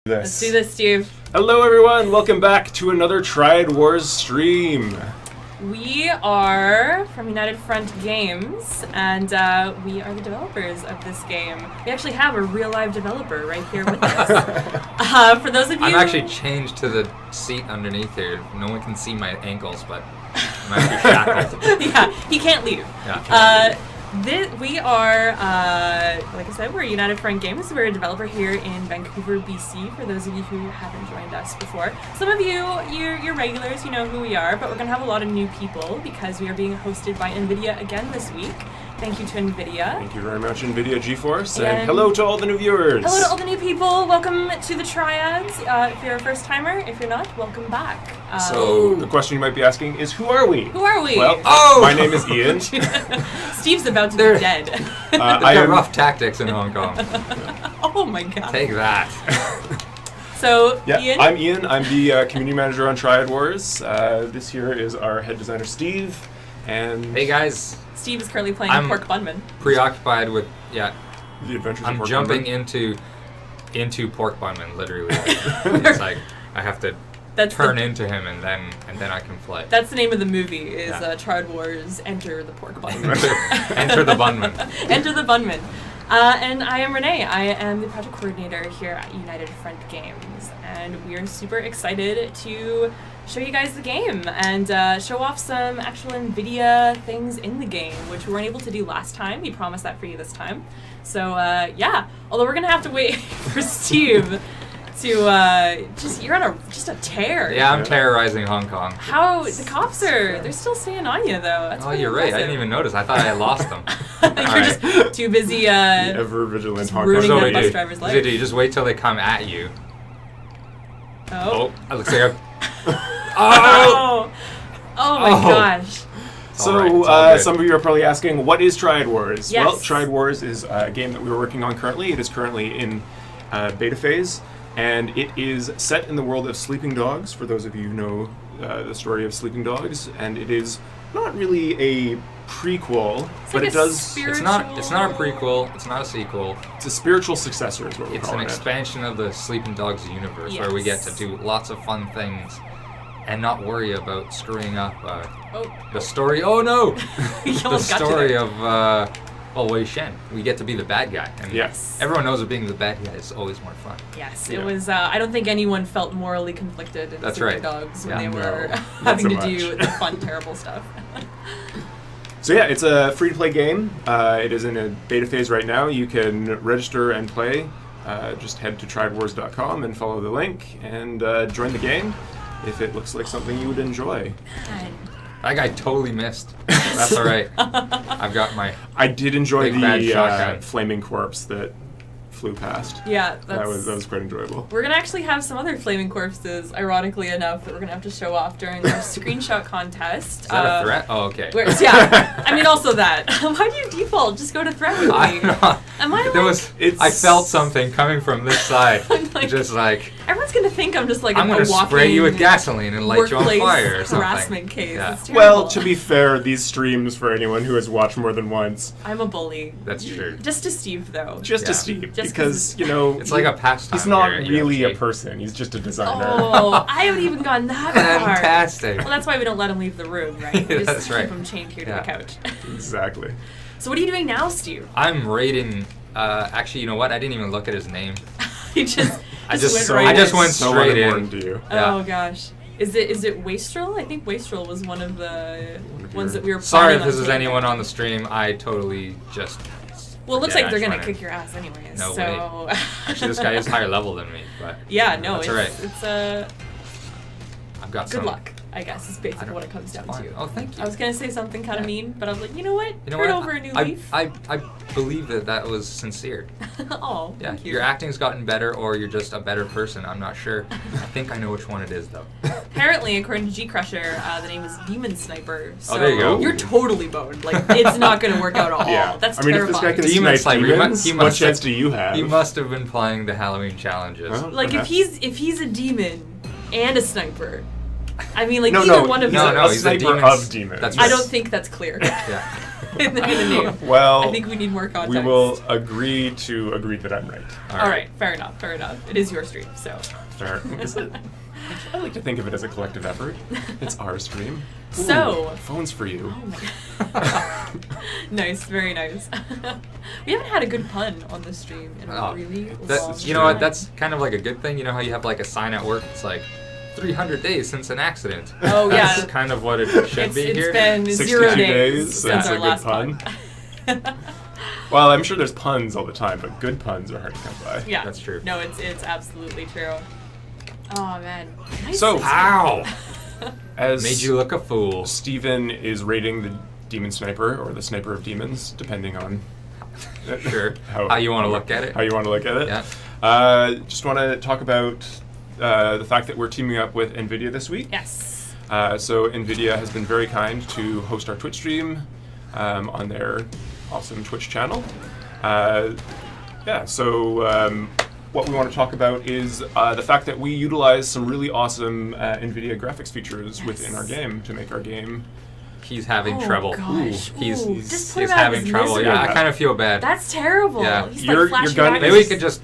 Let's do this, Steve. Hello everyone, welcome back to another TRIAD WARS stream. We are from United Front Games, and we are the developers of this game. We actually have a real live developer right here with us. For those of you... I'm actually changed to the seat underneath here. No one can see my ankles, but I'm actually shackled. Yeah, he can't leave. Yeah, We are, like I said, we're United Front Games. We're a developer here in Vancouver, BC, for those of you who haven't joined us before. Some of you, you're regulars, you know who we are, but we're going to have a lot of new people because we are being hosted by NVIDIA again this week. Thank you to NVIDIA. Thank you very much, NVIDIA GeForce, and hello to all the new viewers. Hello to all the new people. Welcome to the Triads. If you're a first-timer, if you're not, welcome back. So, the question you might be asking is, who are we? Who are we? Well, my name is Ian. Steve's about to be dead. I have rough tactics in Hong Kong. Oh my god. Take that. So, yeah, Ian? I'm Ian. I'm the community manager on TRIAD WARS. This here is our head designer, Steve. And hey guys. Steve is currently playing Pork Bunman. Preoccupied with, the adventures of I'm Pork jumping Bunman. into Pork Bunman, literally. It's like, I have to turn into him and then I can play. That's the name of the movie, is TRIAD WARS Enter the Pork Bunman. Enter the Bunman. Enter the Bunman. And I am Renee. I am the project coordinator here at United Front Games. And we are super excited to show you guys the game and show off some actual NVIDIA things in the game, which we weren't able to do last time. We promised that for you this time. So, yeah. Although we're going to have to wait for Steve to you're on a tear. Yeah, I'm terrorizing Hong Kong. How the cops they're still staying on you though. That's oh, you're right. I didn't even notice. I thought I had lost them. You're just too busy ever vigilant Hong Kong. ruining So that bus driver's life. You just wait till they come at you. Oh. It looks like Oh my gosh. So, some of you are probably asking, what is TRIAD WARS? Yes. Well, TRIAD WARS is a game that we are working on currently. It is currently in beta phase, and it is set in the world of Sleeping Dogs, for those of you who know the story of Sleeping Dogs, and it is not really a prequel, but it does... It's not a prequel, it's not a sequel. It's a spiritual successor is what we're calling it. It's an expansion of the Sleeping Dogs universe, where we get to do lots of fun things and not worry about screwing up the story. Oh no! The story of Wei Shen. We get to be the bad guy. And yes. Everyone knows that being the bad guy is always more fun. Yes, it was. I don't think anyone felt morally conflicted in Sleeping Dogs when they were having to do the fun, terrible stuff. So yeah, it's a free-to-play game. It is in a beta phase right now. You can register and play. Just head to TriadWars.com and follow the link and join the game if it looks like something you would enjoy. That guy totally missed. That's all right. I've got my. I did enjoy the the flaming corpse that flew past. Yeah, that was quite enjoyable. We're gonna actually have some other flaming corpses, ironically enough, that we're gonna have to show off during our screenshot contest. Is that a threat? Oh, okay. Yeah, I mean also that. Why do you default? Just go to threat with me. I felt something coming from this side. Just like everyone's gonna think I'm just like I'm gonna spray you with gasoline and light you on fire or something. Harassment case. Yeah. It's well, to be fair, these streams for anyone who has watched more than once. I'm a bully. That's true. Just to Steve though. Just to Steve. Because, you know... It's like a pastime. He's not really a person. He's just a designer. Oh, I haven't even gone that far. Fantastic. Well, that's why we don't let him leave the room, right? We just keep him chained here to the couch. Exactly. So what are you doing now, Steve? I'm raiding... actually, you know what? I didn't even look at his name. I just went straight in. To you. Oh, gosh. Is it Wastrel? I think Wastrel was one of the ones that we were Sorry if planning this is anyone on the stream. I totally just... Well, it looks like they're going to kick your ass anyways. No so. way. Actually, this guy is higher level than me. But yeah, no, that's all right. It's I've got good luck, I guess, is basically what it comes down to. Oh, thank you. I was going to say something kind of mean, but I was like, you know what? Turn over a new leaf. I believe that was sincere. Oh, yeah. thank you. Your acting's gotten better, or you're just a better person. I'm not sure. I think I know which one it is, though. Apparently, according to G Crusher, the name is Demon Sniper. So there you go. You're totally boned. Like, it's not going to work out at all. Yeah. That's I mean, terrifying. if this guy can snipe demons, what chance do you have? He must have been playing the Halloween challenges. Well, like, if he's a demon and a sniper, I mean, like, no, either one of them. No, he's a sniper of demons. That's I don't think that's clear. Yeah. in the name. Well, I think we need more context. We will agree that I'm right. All right. Fair enough. Fair enough. It is your stream, so. Fair. Is it? I like to think of it as a collective effort. It's our stream. Ooh, so. Phones for you. Oh my. Nice. Very nice. We haven't had a good pun on the stream in a really long time. You know what? That's kind of like a good thing. You know how you have like a sign at work? It's like 300 days since an accident. Oh, yeah. That's kind of what it should be here. It's been 0 days since our a last good pun. Well, I'm sure there's puns all the time, but good puns are hard to come by. Yeah. That's true. No, it's absolutely true. Oh, man. Nice. So, Ow! As made you look a fool. Steven is rating the demon sniper, or the sniper of demons, depending on sure how you want to look at it. How you want to look at it. Yeah. Just want to talk about the fact that we're teaming up with NVIDIA this week. Yes. So NVIDIA has been very kind to host our Twitch stream on their awesome Twitch channel. What we want to talk about is the fact that we utilize some really awesome NVIDIA graphics features within our game to make our game. He's having trouble. Gosh. He's having trouble. Yeah, I kind of feel bad. That's terrible. Yeah. He's You're flashing gonna- back. Maybe we could just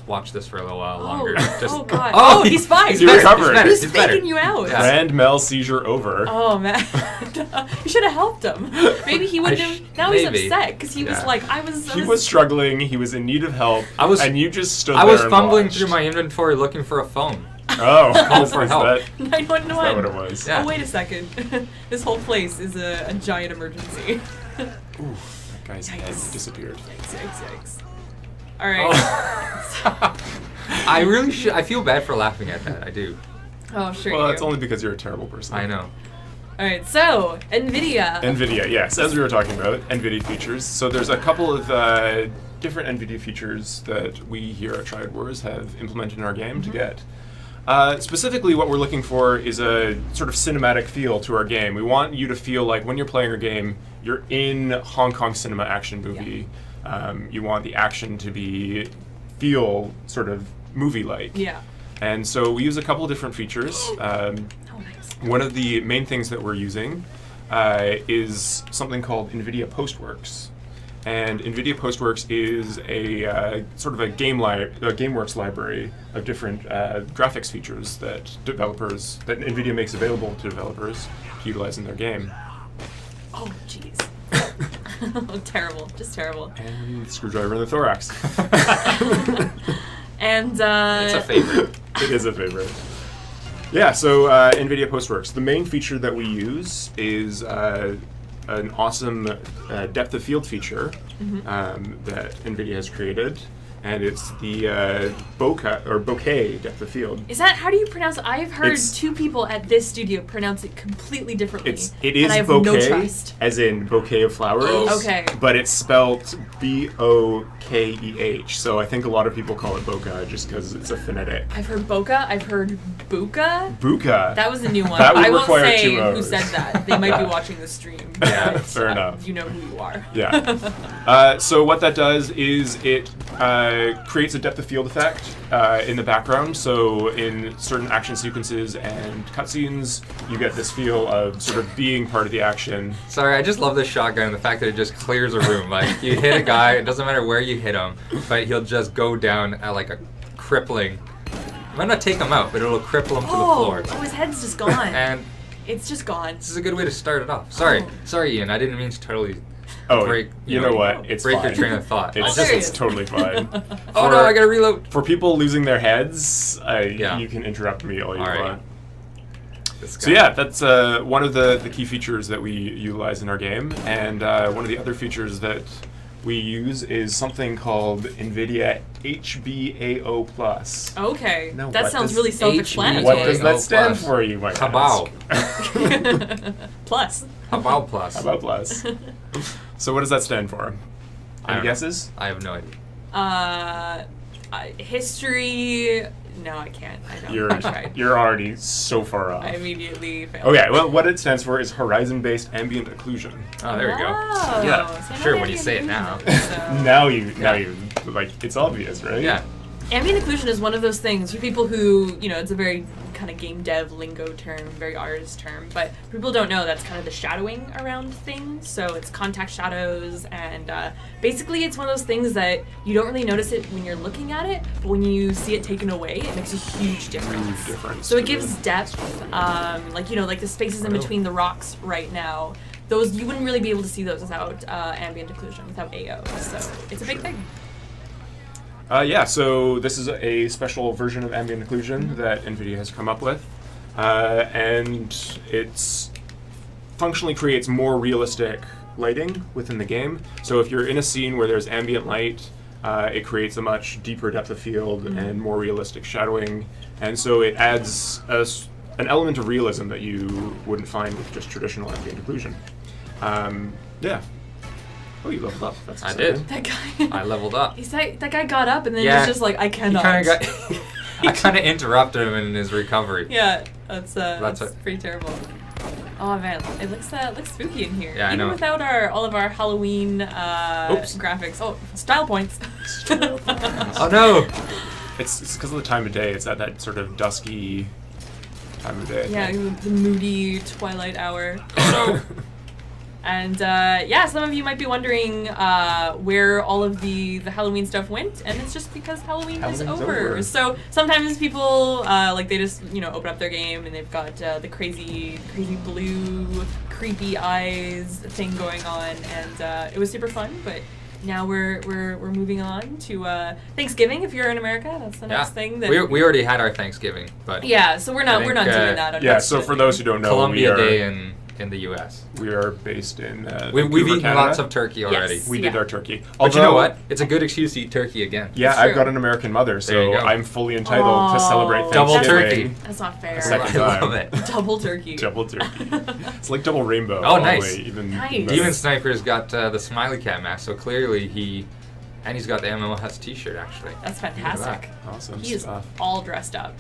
watch this for a little while longer. Oh god. Oh, he's fine. He recovered. He's He's better. faking you out. Yeah. Grand Mel seizure over. Oh man. You should have helped him. Maybe he wouldn't have. Now maybe. he's upset because he was like, He was struggling. He was in need of help. And you just stood there. I was and fumbling watched. through my inventory looking for a phone. Oh, Call for help. 911. Is that what it was? Yeah. Oh wait a second. This whole place is a giant emergency. Ooh, that guy's head disappeared. Yikes. All right. Oh. I really should. I feel bad for laughing at that. I do. Oh sure. Well, you that's do. only because you're a terrible person. I know. All right. So NVIDIA. NVIDIA, yes, as we were talking about, NVIDIA features. So there's a couple of different NVIDIA features that we here at TriadWars have implemented in our game to get. Specifically, what we're looking for is a sort of cinematic feel to our game. We want you to feel like when you're playing our game, you're in Hong Kong cinema action movie. Yeah. You want the action to feel sort of movie-like. Yeah. And so we use a couple of different features. Nice. One of the main things that we're using is something called NVIDIA Postworks. And NVIDIA Postworks is a sort of a GameWorks library of different graphics features that NVIDIA makes available to developers to utilize in their game. Oh, jeez. Terrible. Just terrible. And screwdriver in the thorax. And it's a favorite. It is a favorite. Yeah, so NVIDIA Postworks. The main feature that we use is an awesome depth of field feature that NVIDIA has created, and it's the bokeh depth of field. Is that, how do you pronounce it? I've heard two people at this studio pronounce it completely differently. It is and I have bouquet, no trust. as in bouquet of flowers. Okay. But it's spelled B-O-K-E-H, so I think a lot of people call it bokeh just because it's a phonetic. I've heard boka, I've heard buka. Buka. That was a new one. That would I won't require say 2 who O's. said that. They might be watching the stream. Yeah, but, fair enough. You know who you are. Yeah. So what that does is it creates a depth of field effect in the background. So in certain action sequences and cutscenes, you get this feel of sort of being part of the action. Sorry, I just love this shotgun and the fact that it just clears a room. Like, you hit a guy, it doesn't matter where you hit him, but he'll just go down at like a crippling. It might not take him out, but it'll cripple him to the floor. Oh, his head's just gone. And it's just gone. this is a good way to start it off. Sorry, Ian, I didn't mean to totally break. You know what? It's break fine. your train of thought. It's totally fine. Oh no, I gotta reload. For people losing their heads, you can interrupt me all you want. So yeah, that's one of the key features that we utilize in our game, and one of the other features that we use is something called NVIDIA HBAO+. Okay, Now, that sounds really self-explanatory. What does that stand for, you might Habao. Plus. Habao Plus. Habao Plus. So what does that stand for? Any guesses? I have no idea. History. No, I can't. I don't. I tried. You're already so far off. I immediately failed. Okay, well, what it stands for is horizon-based ambient occlusion. Oh, there we go. Yeah, sure. When you say it now. Now you like it's obvious, right? Yeah. Ambient occlusion is one of those things for people who, it's a very kind of game dev lingo term, very artist term, but people don't know that's kind of the shadowing around things. So it's contact shadows, and basically it's one of those things that you don't really notice it when you're looking at it, but when you see it taken away, it makes a huge difference. So it gives depth, like, you know, like the spaces in between the rocks right now. Those, you wouldn't really be able to see those without ambient occlusion, without AO. So it's a big thing. Yeah, so this is a special version of ambient occlusion that NVIDIA has come up with. And it's functionally creates more realistic lighting within the game. So if you're in a scene where there's ambient light, it creates a much deeper depth of field and more realistic shadowing. And so it adds an element of realism that you wouldn't find with just traditional ambient occlusion. Yeah. Oh, you leveled up. That's exciting. I did. That guy. I leveled up. That guy got up and then he's just like, I cannot. I kind of interrupted him in his recovery. Yeah, that's pretty terrible. Oh man, it looks spooky in here. Yeah, even I know. Without all of our Halloween graphics. Oh, style points. Oh no! It's because of the time of day. It's at that sort of dusky time of day. Yeah, the moody twilight hour. And yeah, some of you might be wondering where all of the Halloween stuff went, and it's just because Halloween is over. So sometimes people they just open up their game and they've got the crazy blue creepy eyes thing going on, and it was super fun. But now we're moving on to Thanksgiving. If you're in America, that's the next thing. That we already had our Thanksgiving, but yeah, so we're not doing that. Yeah, so for those who don't know, Columbia Day in the U.S. We are based in We've eaten Canada. Lots of turkey already. Yes. We did our turkey. But you know what? It's a good excuse to eat turkey again. Yeah, I've got an American mother, so I'm fully entitled to celebrate double Thanksgiving. turkey. That's not fair. Second I love time. it. Double turkey. Double turkey. It's like double rainbow. Oh, nice. Nice. Demon Sniper's got the Smiley Cat mask, so clearly he's got the MMO Huts t-shirt actually. That's fantastic. Awesome He is stuff. all dressed up.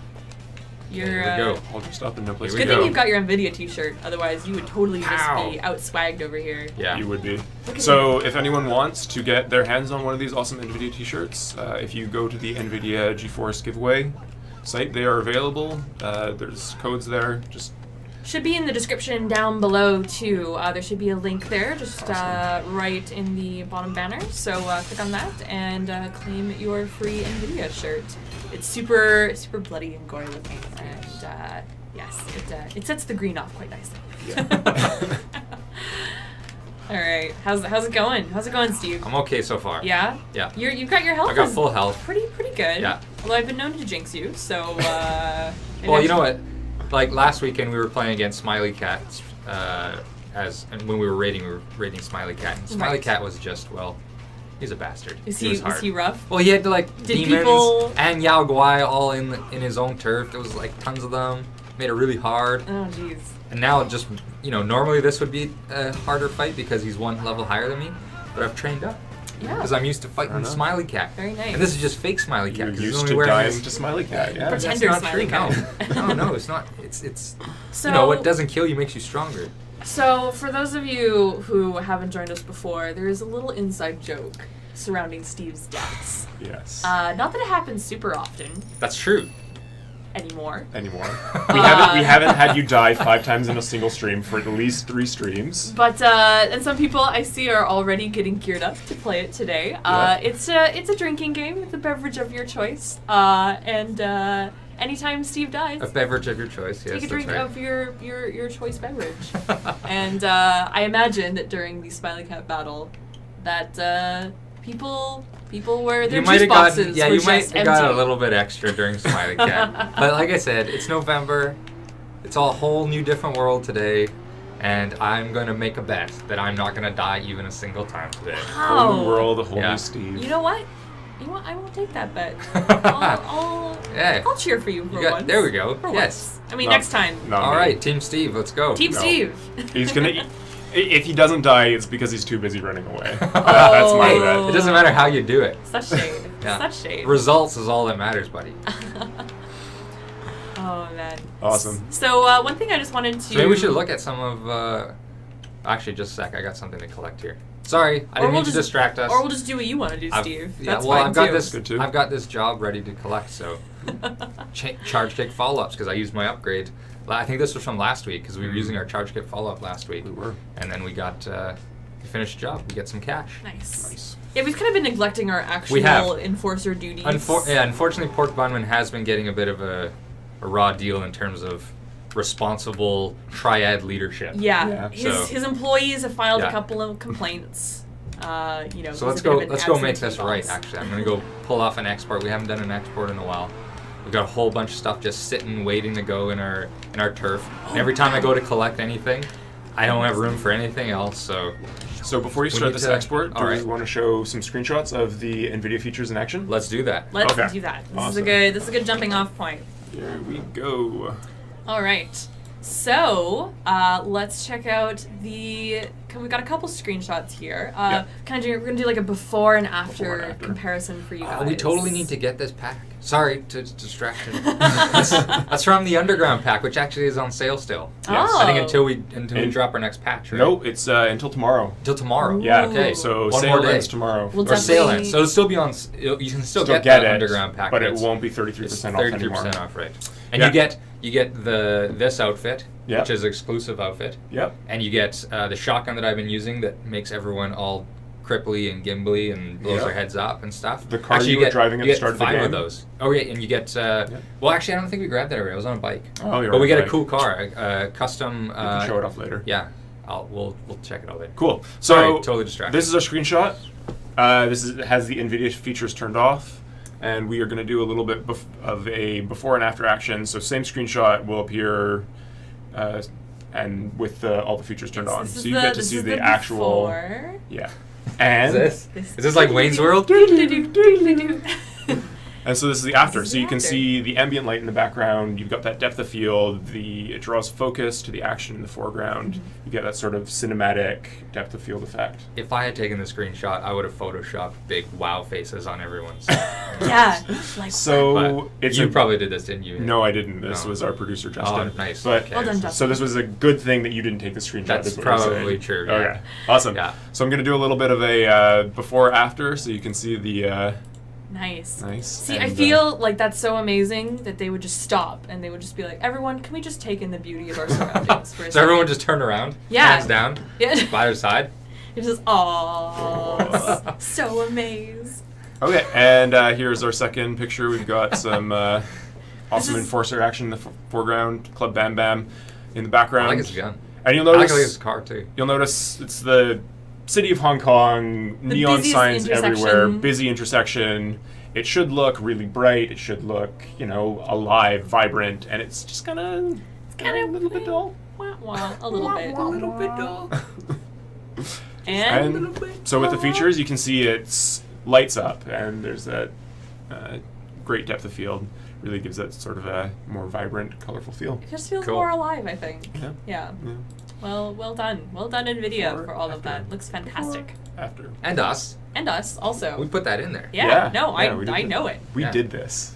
Here we go. All dressed up and no place to Good go. thing you've got your NVIDIA t-shirt, otherwise you would totally just be outswagged over here. Yeah. You would be. So if anyone wants to get their hands on one of these awesome NVIDIA t-shirts, if you go to the NVIDIA GeForce giveaway site, they are available. There's codes there. Just should be in the description down below too. There should be a link there, just right in the bottom banner. So click on that and claim your free NVIDIA shirt. It's super bloody and gory looking, and yes, it sets the green off quite nicely. yeah. All right, how's it going? How's it going, Steve? I'm okay so far. Yeah. Yeah. You've got your health. I got full health. Pretty good. Yeah. Although I've been known to jinx you, so. Well, you know what? Like last weekend, we were playing against Smiley Cat, and when we were raiding Smiley Cat, and Smiley Cat was just he's a bastard. Is he rough? Well, he had Did demons people... and Yao Guai all in his own turf. There was like tons of them. Made it really hard. Oh jeez. And now just normally this would be a harder fight because he's one level higher than me, but I've trained up. Yeah. Because I'm used to fighting Smiley Cat. Very nice. And this is just fake Smiley Cat. You're used to dying to Smiley Cat. Yeah. Pretender That's not Smiley true. Cat. No, it's not. It's so, what doesn't kill you makes you stronger. So for those of you who haven't joined us before, there is a little inside joke surrounding Steve's deaths. Yes. Not that it happens super often That's true. anymore. We haven't had you die 5 times in a single stream for at least 3 streams. But and some people I see are already getting geared up to play it today. It's a drinking game with a beverage of your choice. And anytime Steve dies, A beverage of your choice. Yes, take a drink that's right. of your choice beverage. And I imagine that during the Smiley Cat battle, that people were their juice boxes were you might just have got a empty. little bit extra during Smiley Cat. But like I said, it's November. It's a whole new different world today. And I'm going to make a bet that I'm not going to die even a single time today. Whole new world, a whole Yeah. new Steve. You know what? I won't take that bet. I'll cheer for you for once. There we go. For Yes. once. I mean, No. next time. Not All me. right, Team Steve, let's go. Team No. Steve. He's gonna. If he doesn't die, it's because he's too busy running away. That's my Hey, bet. it doesn't matter how you do it. Such shade. Yeah. Such shade. Results is all that matters, buddy. Oh man. Awesome. So one thing I just wanted to. So maybe we should look at some of. Actually, just a sec. I got something to collect here. Sorry, I didn't mean to distract us. Or we'll just do what you want to do, Steve. Yeah, That's well, fine I've got too. this. Good too. I've got this job ready to collect. So, charge kick follow-ups because I used my upgrade. I think this was from last week because we were using our charge kick follow-up last week. We were. And then we got, we finished the job. We get some cash. Nice. Yeah, we've kind of been neglecting our actual enforcer duties. Unfortunately, Pork Bunman has been getting a bit of a raw deal in terms of responsible triad leadership. Yeah. His employees have filed a couple of complaints. So let's go make this right. Actually, I'm gonna go pull off an export. We haven't done an export in a while. We've got a whole bunch of stuff just sitting, waiting to go in our turf. And every time I go to collect anything, I don't have room for anything else. So before you start this export, do you want to show some screenshots of the NVIDIA features in action? Let's do that. Let's do that. This is a good jumping off point. Here we go. All right. So let's check out we've got a couple screenshots here. We're gonna do like a before and after comparison for you guys. We totally need to get this pack. Sorry to distraction. That's from the Underground pack, which actually is on sale still. Yes. I think until we drop our next patch. Right? No, it's until tomorrow. Until tomorrow. Yeah. Okay. So one sale more day. ends tomorrow. Or sale ends. So it'll still be on. You can still get the Underground pack, but it won't be 33% off anymore. 33% off, right? And you get this outfit, which is exclusive outfit. Yep. And you get the shotgun that I've been using that makes everyone all cripply and gimbly and blows their heads up and stuff. The car you were driving at the start of the game. 5 of those. Oh yeah, and you get. Well, actually, I don't think we grabbed that already. I was on a bike. Oh, you're But we get right. a cool car, custom. You can show it off later. Yeah, we'll check it out later. Cool. So sorry, totally distracted. This is a screenshot. Has the NVIDIA features turned off, and we are going to do a little bit of a before and after action. So same screenshot will appear, and with all the features turned on. So you get to see the actual. Before. Yeah. And is this like Wayne's World? And so this is the after. So you can see the ambient light in the background. You've got that depth of field. It draws focus to the action in the foreground. Mm-hmm. You get that sort of cinematic depth of field effect. If I had taken the screenshot, I would have photoshopped big wow faces on everyone's. Yeah. So you probably did this, didn't you? No, I didn't. This was our producer, Justin. Oh, nice. But, okay. Well done, Justin. So this was a good thing that you didn't take the screenshot. That's probably true. Yeah. Okay. Awesome. Yeah. So I'm going to do a little bit of a before after so you can see the... Nice. See, I feel like that's so amazing that they would just stop and they would just be like, everyone, can we just take in the beauty of our surroundings for a So second? everyone just turn around, hands down, by their side. It's just, aww, so amazed. Okay, and here's our second picture. We've got some awesome enforcer action in the foreground, Club Bam Bam in the background. I like his gun. And you'll notice, I like his car too. You'll notice it's the City of Hong Kong, neon signs everywhere, busy intersection. It should look really bright. It should look, alive, vibrant, and it's just kind of a little bit dull. A little bit dull. And so with the features, you can see it's lights up, and there's that great depth of field. Really gives that sort of a more vibrant, colorful feel. It just feels more alive, I think. Yeah. Well done. Well done, NVIDIA, for all of that. Looks fantastic. After. And us. And us, also. We put that in there. I know it. We did this.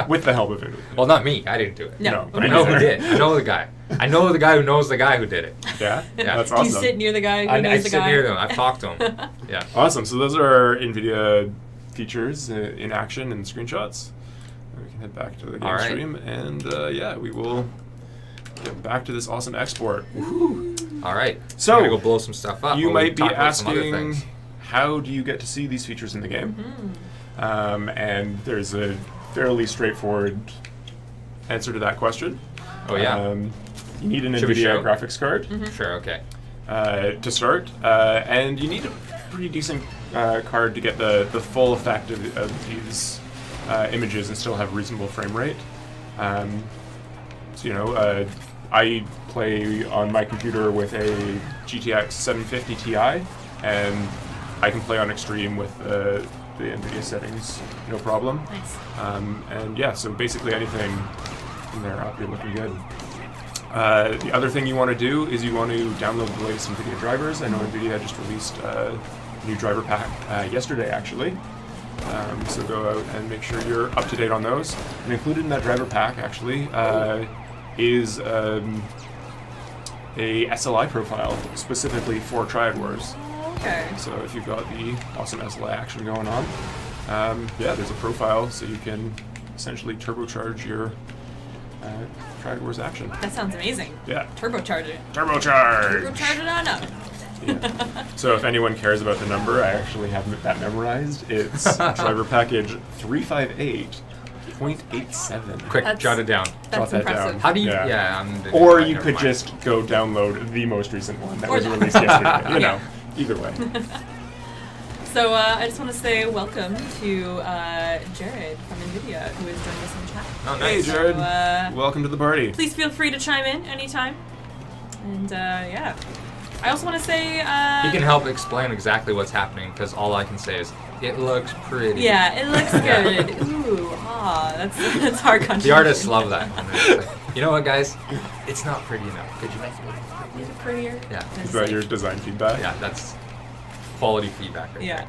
With the help of it. Well, not me. I didn't do it. No. But I know who did. I know the guy. I know the guy who knows the guy who did it. Yeah? That's awesome. Do you sit near the guy who knows the guy? I sit near them. I've talked to him. Yeah. Awesome. So those are our NVIDIA features in action and screenshots. We can head back to the game stream, and we will get back to this awesome export. Woo-hoo. All right. So I'm gonna go blow some stuff up. You might be asking, how do you get to see these features in the game? Mm-hmm. And there's a fairly straightforward answer to that question. Oh yeah. You need an NVIDIA graphics card. Mm-hmm. Sure. Okay. To start, and you need a pretty decent card to get the full effect of these images and still have reasonable frame rate. I play on my computer with a GTX 750 Ti, and I can play on extreme with the NVIDIA settings, no problem. Nice. So basically anything in there up, you're looking good. The other thing you want to do is you want to download the latest NVIDIA drivers. I know NVIDIA just released a new driver pack yesterday, actually. So go out and make sure you're up to date on those. And included in that driver pack, actually, is a SLI profile specifically for Triad Wars. Okay. So if you've got the awesome SLI action going on, there's a profile so you can essentially turbocharge your TRIAD WARS action. That sounds amazing. Yeah. Turbocharge it. Turbocharge! Turbocharge it on up. Yeah. So if anyone cares about the number, I actually have that memorized. It's driver package 358.87. Quick, jot it down. That's that impressive. down. How do you? Yeah. Or Or you could just go download the most recent one that was released yesterday. You know, either way. So I just want to say welcome to Jared from NVIDIA, who is joining us in chat. Oh, Hey, nice. Jared. So, Welcome to the party. please feel free to chime in anytime. And yeah. I also want to say... He can help explain exactly what's happening, because all I can say is, it looks pretty. Yeah, it looks good. Ooh, that's our contribution. The artists love that. You know what, guys? It's not pretty enough. Could you make it Prettier? Yeah. Is that your design feedback? Yeah, that's quality feedback right Yeah.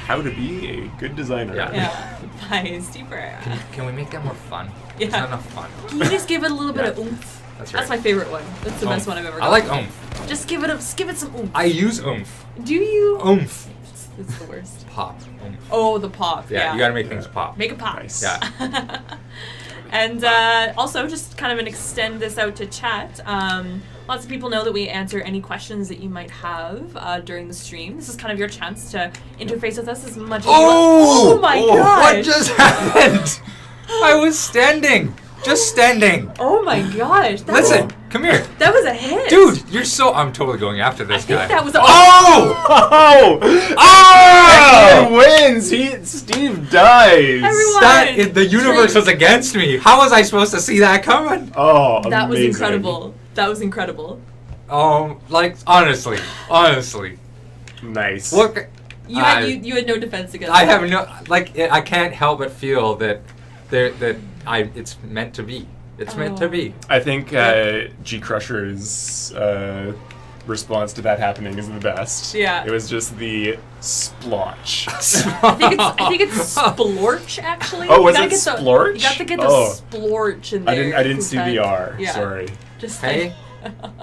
How to be a good designer. Yeah. Yeah. By Steve Pereira. there. Can we make that more fun? Yeah. It's not enough fun. Can you just give it a little bit Yeah. of oomph? That's right. That's my favorite one. That's the best Oomph. one I've ever I got. like oomph. Just give it some oomph. I use oomph. Do you? Oomph. It's the worst. Pop. Oomph. Oh, the pop. Yeah, you gotta make things pop. Make it pop. Nice. Yeah. And also, just kind of extend this out to chat. Lots of people know that we answer any questions that you might have during the stream. This is kind of your chance to interface with us as much as you want. Oh my gosh! What just happened? I was standing. Just standing. Oh my gosh! That Listen, was, come here. that was a hit, Dude, you're so... I'm totally going after this I think guy. that was. Oh! Oh! Oh! He wins! Steve dies! Everyone! The universe was against me. How was I supposed to see that coming? Oh, That was amazing. incredible. That was incredible. Like, honestly. Nice. Look, You had no defense against. I that. have no... Like, I can't help but feel that it's meant to be. It's meant to be. I think G Crusher's response to that happening is the best. Yeah. It was just the splotch. I think it's splorch actually. Oh, was You it gotta get the- splorch? You got to get the Oh. splorch in there. I didn't see the R. Yeah. Sorry. Just Hey,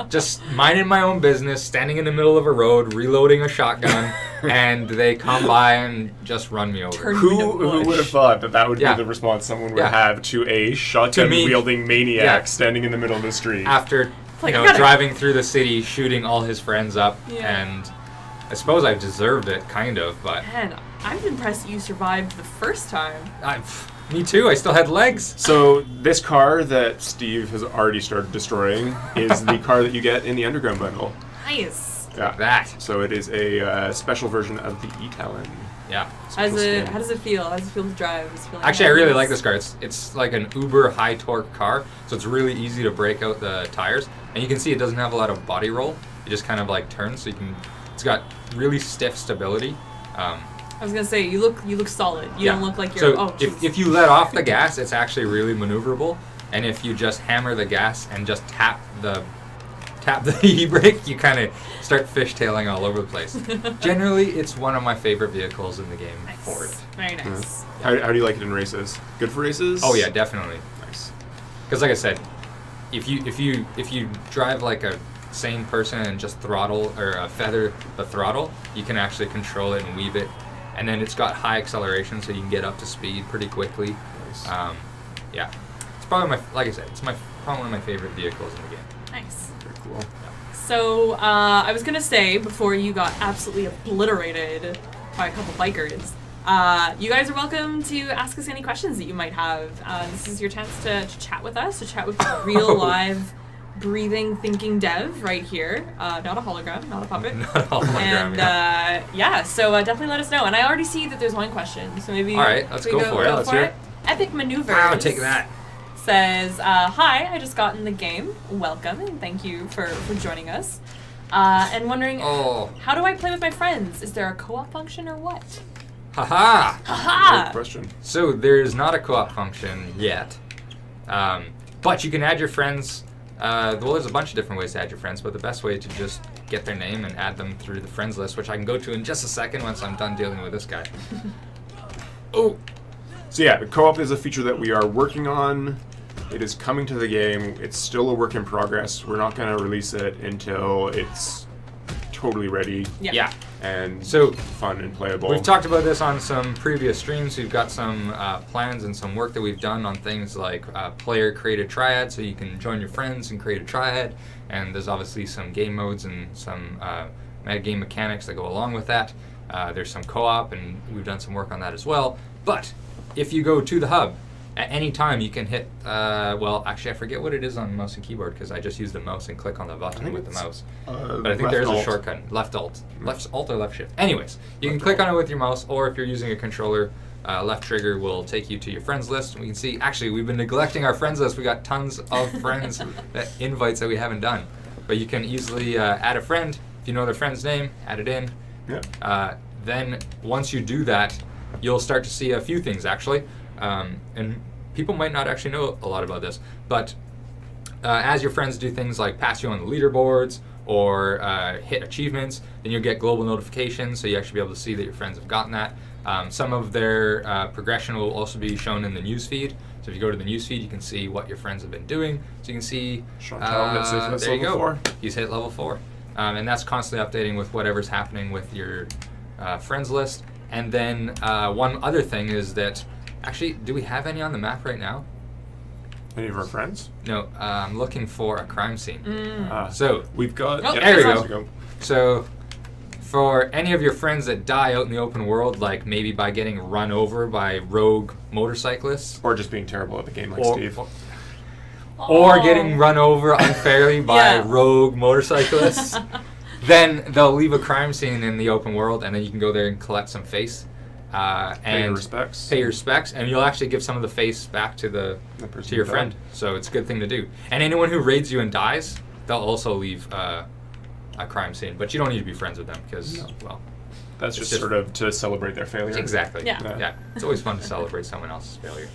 just minding my own business, standing in the middle of a road, reloading a shotgun, and they come by and just run me over. Turn- Who would have thought that would Yeah. be the response someone would Yeah. have to a shotgun-wielding maniac Yeah. standing in the middle of the street? After, Like, you I know, gotta- driving through the city, shooting all his friends up, Yeah. and I suppose I deserved it, kind of, but Man, I'm impressed that you survived the first time. me too, I still had legs. So this car that Steve has already started destroying is the car that you get in the Underground bundle. Nice. Yeah. That. So it is a special version of the E-Talon. Yeah. How does it feel? How does it feel to drive? Does it feel like Actually, I really happiness? like this car. It's like an uber high torque car, so it's really easy to break out the tires. And you can see it doesn't have a lot of body roll. It just kind of like turns, so you can. It's got really stiff stability. I was gonna say you look solid. You don't look like you're. So if you let off the gas, it's actually really maneuverable. And if you just hammer the gas and just tap the e-brake, you kind of start fishtailing all over the place. Generally, it's one of my favorite vehicles in the game. Nice. For it. Very nice. How do you like it in races? Good for races? Oh yeah, definitely. Nice. Because like I said, if you drive like a sane person and just throttle or feather the throttle, you can actually control it and weave it, and then it's got high acceleration, so you can get up to speed pretty quickly. Nice. Yeah, it's probably probably one of my favorite vehicles in the game. Nice. Very cool. So I was gonna say before you got absolutely obliterated by a couple bikers, you guys are welcome to ask us any questions that you might have. This is your chance to chat with us, to chat with real live, breathing, thinking dev right here. Not a hologram, not a puppet. Not a hologram, And so definitely let us know. And I already see that there's one question, so maybe All right, let's we go for it. Let's hear it. Epic Maneuvers. Wow, take that. Says, hi, I just got in the game. Welcome, and thank you for joining us. And wondering, how do I play with my friends? Is there a co-op function or what? Haha! Good Haha! question. So there's not a co-op function yet, but you can add your friends. Well, there's a bunch of different ways to add your friends, but the best way is to just get their name and add them through the friends list, which I can go to in just a second once I'm done dealing with this guy. Oh! So yeah, co-op is a feature that we are working on. It is coming to the game. It's still a work in progress. We're not going to release it until it's totally ready. Yeah. Yeah. and so fun and playable. We've talked about this on some previous streams. We've got some plans and some work that we've done on things like player-created triad, so you can join your friends and create a triad. And there's obviously some game modes and some metagame mechanics that go along with that. There's some co-op, and we've done some work on that as well. But if you go to the hub, at any time you can hit, well, actually I forget what it is on mouse and keyboard because I just use the mouse and click on the button with the mouse. But I think there's a shortcut, left alt or left shift. Anyways, you can click on it with your mouse, or if you're using a controller, left trigger will take you to your friends list. We can see, actually we've been neglecting our friends list. We got tons of friends invites that we haven't done. But you can easily add a friend. If you know their friend's name, add it in. Yeah. Then once you do that, you'll start to see a few things actually. And people might not actually know a lot about this, but as your friends do things like pass you on the leaderboards or hit achievements, then you'll get global notifications, so you actually be able to see that your friends have gotten that. Some of their progression will also be shown in the newsfeed. So if you go to the newsfeed, you can see what your friends have been doing. So you can see, there you go, 4. He's hit level 4. And that's constantly updating with whatever's happening with your friends list. And then one other thing is that, actually, do we have any on the map right now? Any of our friends? No, I'm looking for a crime scene. So we've got. Oh, there we go. So for any of your friends that die out in the open world, like maybe by getting run over by rogue motorcyclists, or just being terrible at the game like Steve, or getting run over unfairly by rogue motorcyclists, then they'll leave a crime scene in the open world, and then you can go there and collect some face. And pay your respects, and you'll actually give some of the face back to your friend. So it's a good thing to do. And anyone who raids you and dies, they'll also leave a crime scene. But you don't need to be friends with them because, well, that's just sort of to celebrate their failure. Exactly. Yeah. It's always fun to celebrate someone else's failure.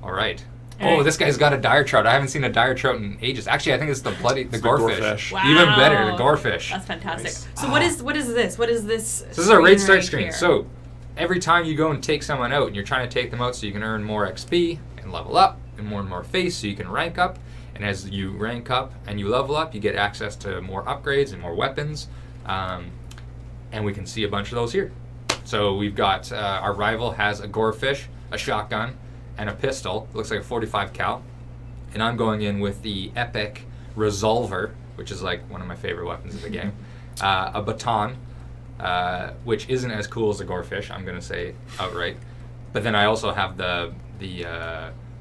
All right. Oh, this guy's got a dire trout. I haven't seen a dire trout in ages. Actually, I think it's the gorefish. Wow. Even better, the gorefish. That's fantastic. Nice. So what is this? What is this? So this is a raid start screen. So every time you go and take someone out, and you're trying to take them out so you can earn more XP and level up and more face so you can rank up. And as you rank up and you level up, you get access to more upgrades and more weapons. And we can see a bunch of those here. So we've got our rival has a gorefish, a shotgun, and a pistol. It looks like a 45 cal. And I'm going in with the epic resolver, which is like one of my favorite weapons in the game. A baton, which isn't as cool as the gorefish, I'm going to say outright. But then I also have the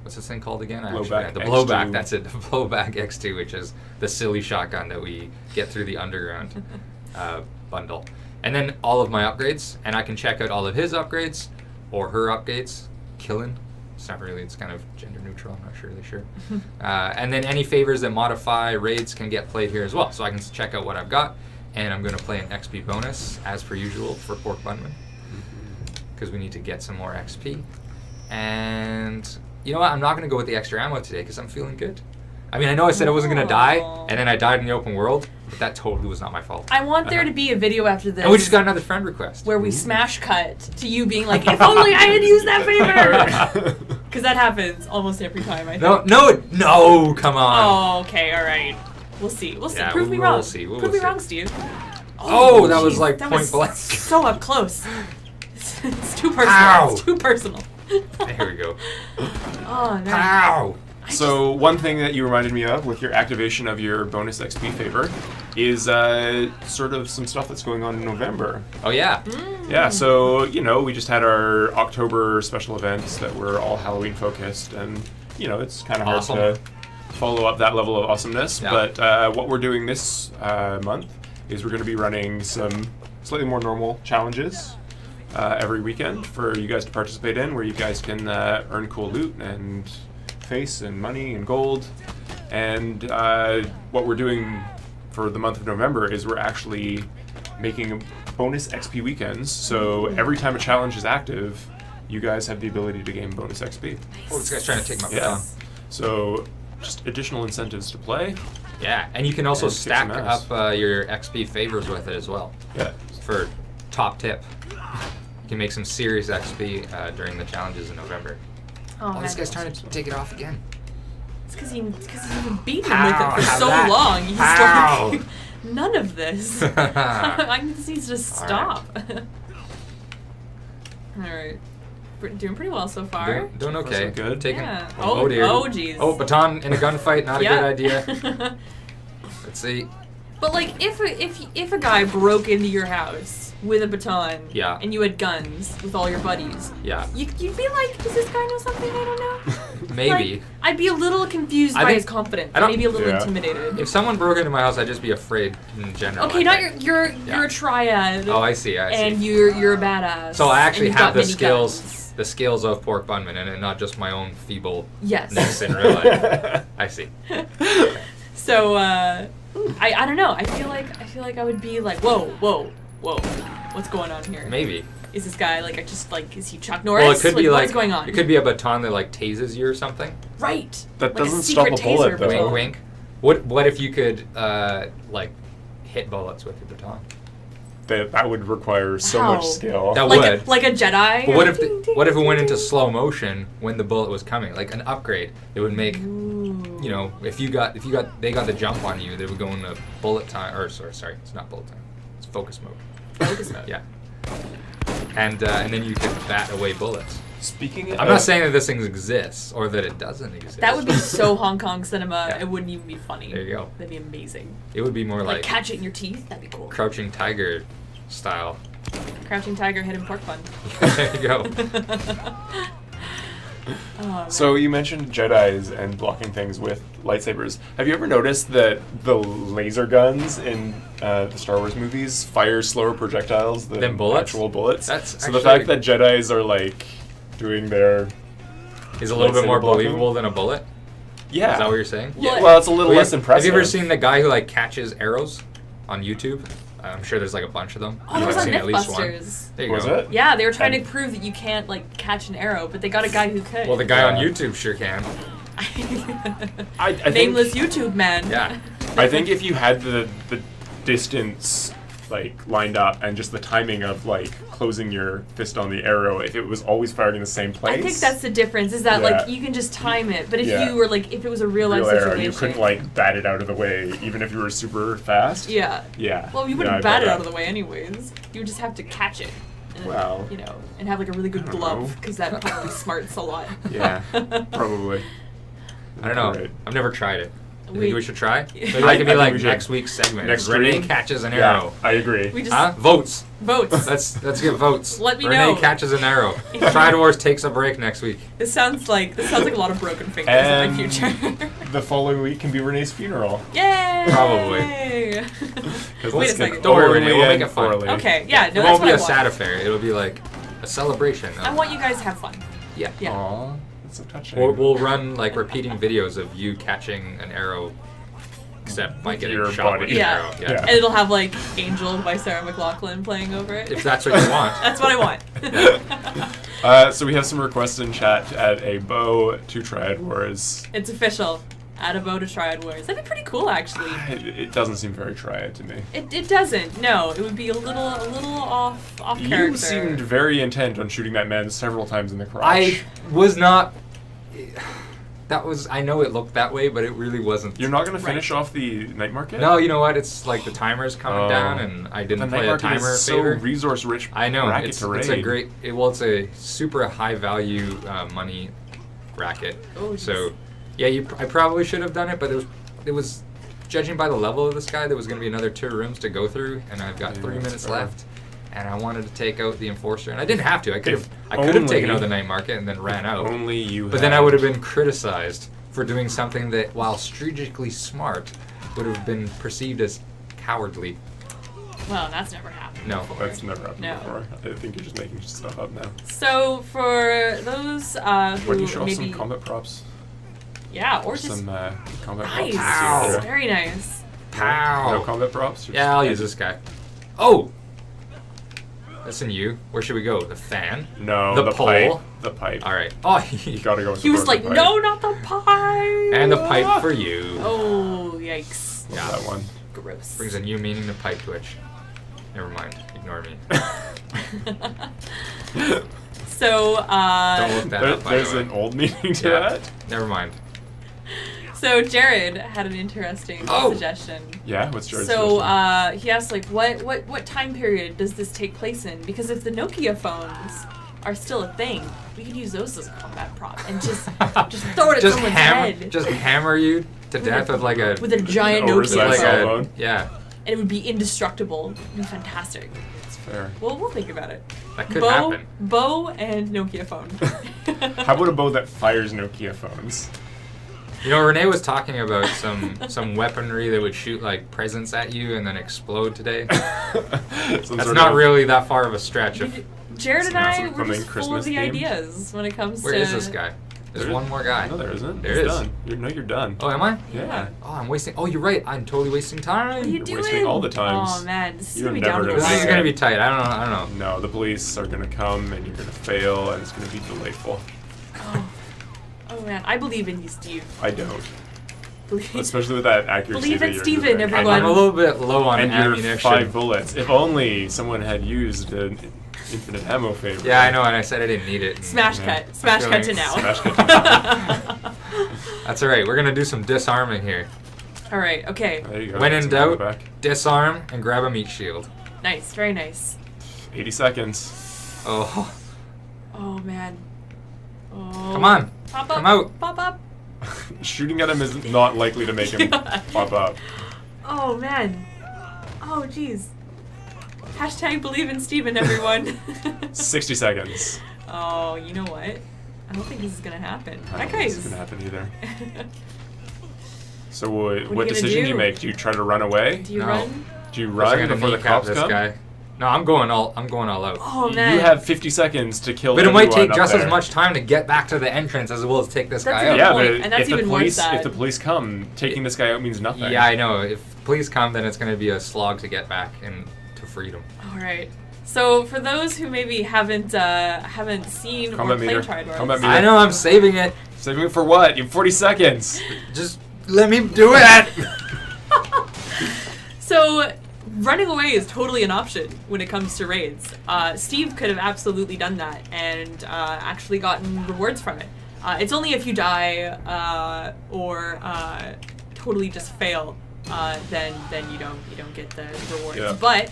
what's this thing called again? The blowback, that's it. The blowback X2, which is the silly shotgun that we get through the underground bundle. And then all of my upgrades, and I can check out all of his upgrades or her upgrades. Killing. It's not really, it's kind of gender neutral, I'm not really sure. And then any favors that modify raids can get played here as well. So I can check out what I've got, and I'm going to play an XP bonus, as per usual, for Pork Bunman, because we need to get some more XP. And you know what, I'm not going to go with the extra ammo today, because I'm feeling good. I mean, I know I said I wasn't going to die, and then I died in the open world, but that totally was not my fault. I want there to be a video after this. And we just got another friend request. Where we smash cut to you being like, if only I had used that favor! Because that happens almost every time, I think. No, come on. Oh, okay, all right. We'll see. Yeah, Prove me wrong. We'll see. Prove me wrong, Steve. Oh, that was like point blank. So up close. It's too personal. Ow. It's too personal. There we go. Oh, no. Ow! So one thing that you reminded me of with your activation of your bonus XP favor is sort of some stuff that's going on in November. Oh, yeah. Yeah, so, you know, we just had our October special events that were all Halloween focused, and, you know, it's kind of hard to follow up that level of awesomeness. Yeah. But what we're doing this month is we're going to be running some slightly more normal challenges every weekend for you guys to participate in, where you guys can earn cool loot and face and money and gold. And what we're doing for the month of November is we're actually making bonus XP weekends. So every time a challenge is active, you guys have the ability to gain bonus XP. Oh, this guy's trying to take my baton. So just additional incentives to play. Yeah, and you can also stack up your XP favors with it as well. Yeah. For top tip. You can make some serious XP during the challenges in November. Oh, this guy's trying to take it off again. It's because you've been beating him with it for so long. He's like none of this. This needs to stop. All right. Doing pretty well so far. Doing okay. Good. Taking. Yeah. Oh dear. Oh jeez. Oh, baton in a gunfight. Not a good idea. Let's see. But like, if a guy broke into your house with a baton, yeah, and you had guns with all your buddies, yeah, you'd be like, does this guy know something I don't know? Maybe. Like, I'd be a little confused by his confidence. Maybe a little intimidated. If someone broke into my house, I'd just be afraid in general. Okay, not you're a triad. Oh, I see. And you're a badass. So I actually have the skills. Guns. The skills of Pork Bunman and not just my own feebleness in real life. I see. So I don't know. I feel like I would be like, whoa, what's going on here? Maybe. Is this guy is he Chuck Norris? Well, it could be what's going on? It could be a baton that tases you or something. Right. That like doesn't stop a bullet though. Wink, wink. What if you could hit bullets with your baton? That would require so much skill. That would. Like a Jedi. But what if it went into slow motion when the bullet was coming? Like an upgrade. It would make if they got the jump on you, they would go into bullet time sorry, it's not bullet time. It's focus mode. Focus mode. Yeah. And then you could bat away bullets. I'm not saying that this thing exists or that it doesn't exist. That would be so Hong Kong cinema. Yeah. It wouldn't even be funny. There you go. That'd be amazing. It would be more like catch it in your teeth. That'd be cool. Crouching Tiger style. Crouching Tiger, hidden pork bun. There you go. So you mentioned Jedis and blocking things with lightsabers. Have you ever noticed that the laser guns in the Star Wars movies fire slower projectiles than actual bullets? So the fact that Jedis are doing their is a little bit more believable than a bullet. Yeah. Is that what you're saying? Yeah. Well, it's a little less impressive. Have you ever seen the guy who catches arrows on YouTube? I'm sure there's a bunch of them. Oh, that was on seen at least one. Mythbusters. There you was go. It? Yeah, they were trying to prove that you can't catch an arrow, but they got a guy who could. Well, the guy on YouTube sure can. I Nameless YouTube man. Yeah. I think if you had the distance lined up and just the timing of closing your fist on the arrow, if it was always fired in the same place. I think that's the difference. Is that you can just time it, but if you were if it was a real life situation, arrow, you couldn't bat it out of the way, even if you were super fast. Yeah. Yeah. Well, you wouldn't bat it out of the way anyways. You would just have to catch it. And, wow. And have a really good glove because that probably smarts a lot. Yeah. Probably. I don't know. Right. I've never tried it. You think we should try? Maybe I that could be think next week's segment. Next Renee stream? catches an arrow. I agree. Votes. Votes. Let's get votes. Let me Renee know. catches an arrow. TriadWars takes a break next week. This sounds like a lot of broken fingers in my future. The following week can be Renee's funeral. Yay! Probably. Wait a second. Don't worry, Renee. We'll make it fun. Okay. Yeah. No, it won't be a sad affair. It'll be a celebration. I want you guys to have fun. Yeah. Aww, that's so touching. We'll run repeating videos of you catching an arrow. Except by getting your shot body. with an arrow. Yeah. And it'll have Angel by Sarah McLachlan playing over it. If that's what you want. That's what I want. So we have some requests in chat to add a bow to Triad Wars. It's official. Add a bow to Triad Wars. That'd be pretty cool, actually. It doesn't seem very Triad to me. It doesn't. No, it would be a little off character. You seemed very intent on shooting that man several times in the crotch. I was not. I know it looked that way, but it really wasn't. You're not going to finish off the night market? No, you know what? It's the timer's coming down, and I didn't play a timer is favor. so resource-rich. I know. It's a great. It's a super high-value money racket. Oh, so, yeah, I probably should have done it, but it was judging by the level of this guy, there was going to be another 2 rooms to go through, and I've got 3 minutes left. And I wanted to take out the Enforcer, and I didn't have to. I could have taken out the night market and then ran out. Only you. But then I would have been criticized for doing something that, while strategically smart, would have been perceived as cowardly. Well, that's never happened. No, that's never happened before. I think you're just making stuff up now. So for those who why don't you show off some combat props? Yeah, or just some combat nice. props. Very nice. Pow. No combat props? Yeah, I'll use this guy. Oh! Listen, you. Where should we go? The fan? No, the pole? Pipe. The pipe. All right. Oh, you gotta go with he was like, pipe. no, not the pipe. And the pipe for you. Oh, yikes. Yeah, that one. Gross. Brings a new meaning to pipe twitch. Never mind. Ignore me. So, don't look that up, by there's the way. an old meaning to that? Never mind. So Jared had an interesting suggestion. Yeah, what's Jared's So suggestion? he asked, like, what time period does this take place in? Because if the Nokia phones are still a thing, we could use those as a combat prop and just throw it at someone's head. Just hammer you to death with like a giant Nokia phone. Yeah. And it would be indestructible. It would be fantastic. That's fair. Well, we'll think about it. That could happen. Bow and Nokia phone. How about a bow that fires Nokia phones? You know, Renee was talking about some weaponry that would shoot like presents at you and then explode today. That's not really that far of a stretch. Jared and I were just full Christmas of the themed? ideas when it comes Where to... is this guy? There's one more guy. No, there isn't. There He's is. Done. You're done. Oh, am I? Yeah. Oh, I'm wasting... Oh, you're right. I'm totally wasting time. What are you doing? Wasting all the times. Oh, man. This is You're going to be down never to gonna This is see going it. to be tight. I don't know. No, the police are going to come and you're going to fail and it's going to be delightful. Oh, man. I believe in you, Steve. I don't. Believe, Especially with that accuracy Believe that in you're Steven, doing. everyone. I'm a little bit low on And your ammunition. 5 bullets. If only someone had used an infinite ammo favor. Yeah, I know, and I said I didn't need it. Smash cut. Smash cut to now. Smash cut to now. That's all right. We're going to do some disarming here. All right. Okay. There you go. When in Some doubt, back. disarm and grab a meat shield. Nice. Very nice. 80 seconds. Oh, Oh, man. Oh. come on. Pop up. Come out. Pop up. Shooting at him is not likely to make him pop up. Oh, man. Oh, jeez. Hashtag believe in Steven, everyone. 60 seconds. Oh, you know what? I don't think this is going to happen. I That don't think this guy's... is going to happen either. So what gonna decision do you do? make? Do you try to run away? Do you No. run? Do you I'm run gonna before the kneecap cops this come? guy. No, I'm going all out. Oh, man. You have 50 seconds to kill But it might everyone take up just there. as much time to get back to the entrance as it will to take this That's guy a out. good Yeah, point, but and that's if the even more police sad. if the police come, taking this guy out means nothing. Yeah, I know. If police come, then it's going to be a slog to get back and to freedom. All right. So for those who maybe haven't seen Combat or played meter. TriadWars, Combat meter. I know. I'm saving it. Saving it for what? You have 40 seconds. Just let me do it. So running away is totally an option when it comes to raids. Steve could have absolutely done that and actually gotten rewards from it. It's only if you die or totally just fail, then you don't get the rewards. Yeah. But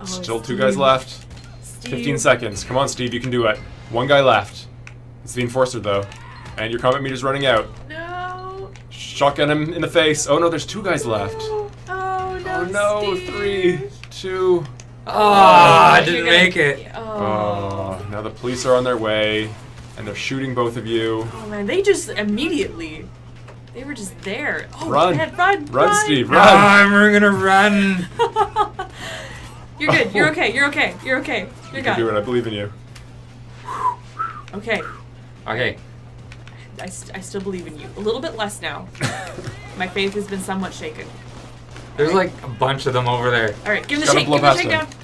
Still 2 Steve. guys left. Steve, 15 seconds. Come on, Steve, you can do it. 1 guy left. It's the enforcer though, and your combat meter's running out. No. Shotgun him in the face. Oh no, there's 2 guys left. Oh no. Oh no, Steve. 3, 2. Oh, I didn't You're gonna- make it. Oh, now the police are on their way, and they're shooting both of you. Oh man, they just immediately, they were just there. Oh, Run. man, run, Run, Steve, Oh, run! I'm gonna run. You're good. You're okay. You're okay. You're okay. You're You can do it, I believe in you. Okay. Okay. I still believe in you. A little bit less now. My faith has been somewhat shaken. There's like a bunch of them over there. All right, give him the Gotta shake. blow Give him the past shakedown. him.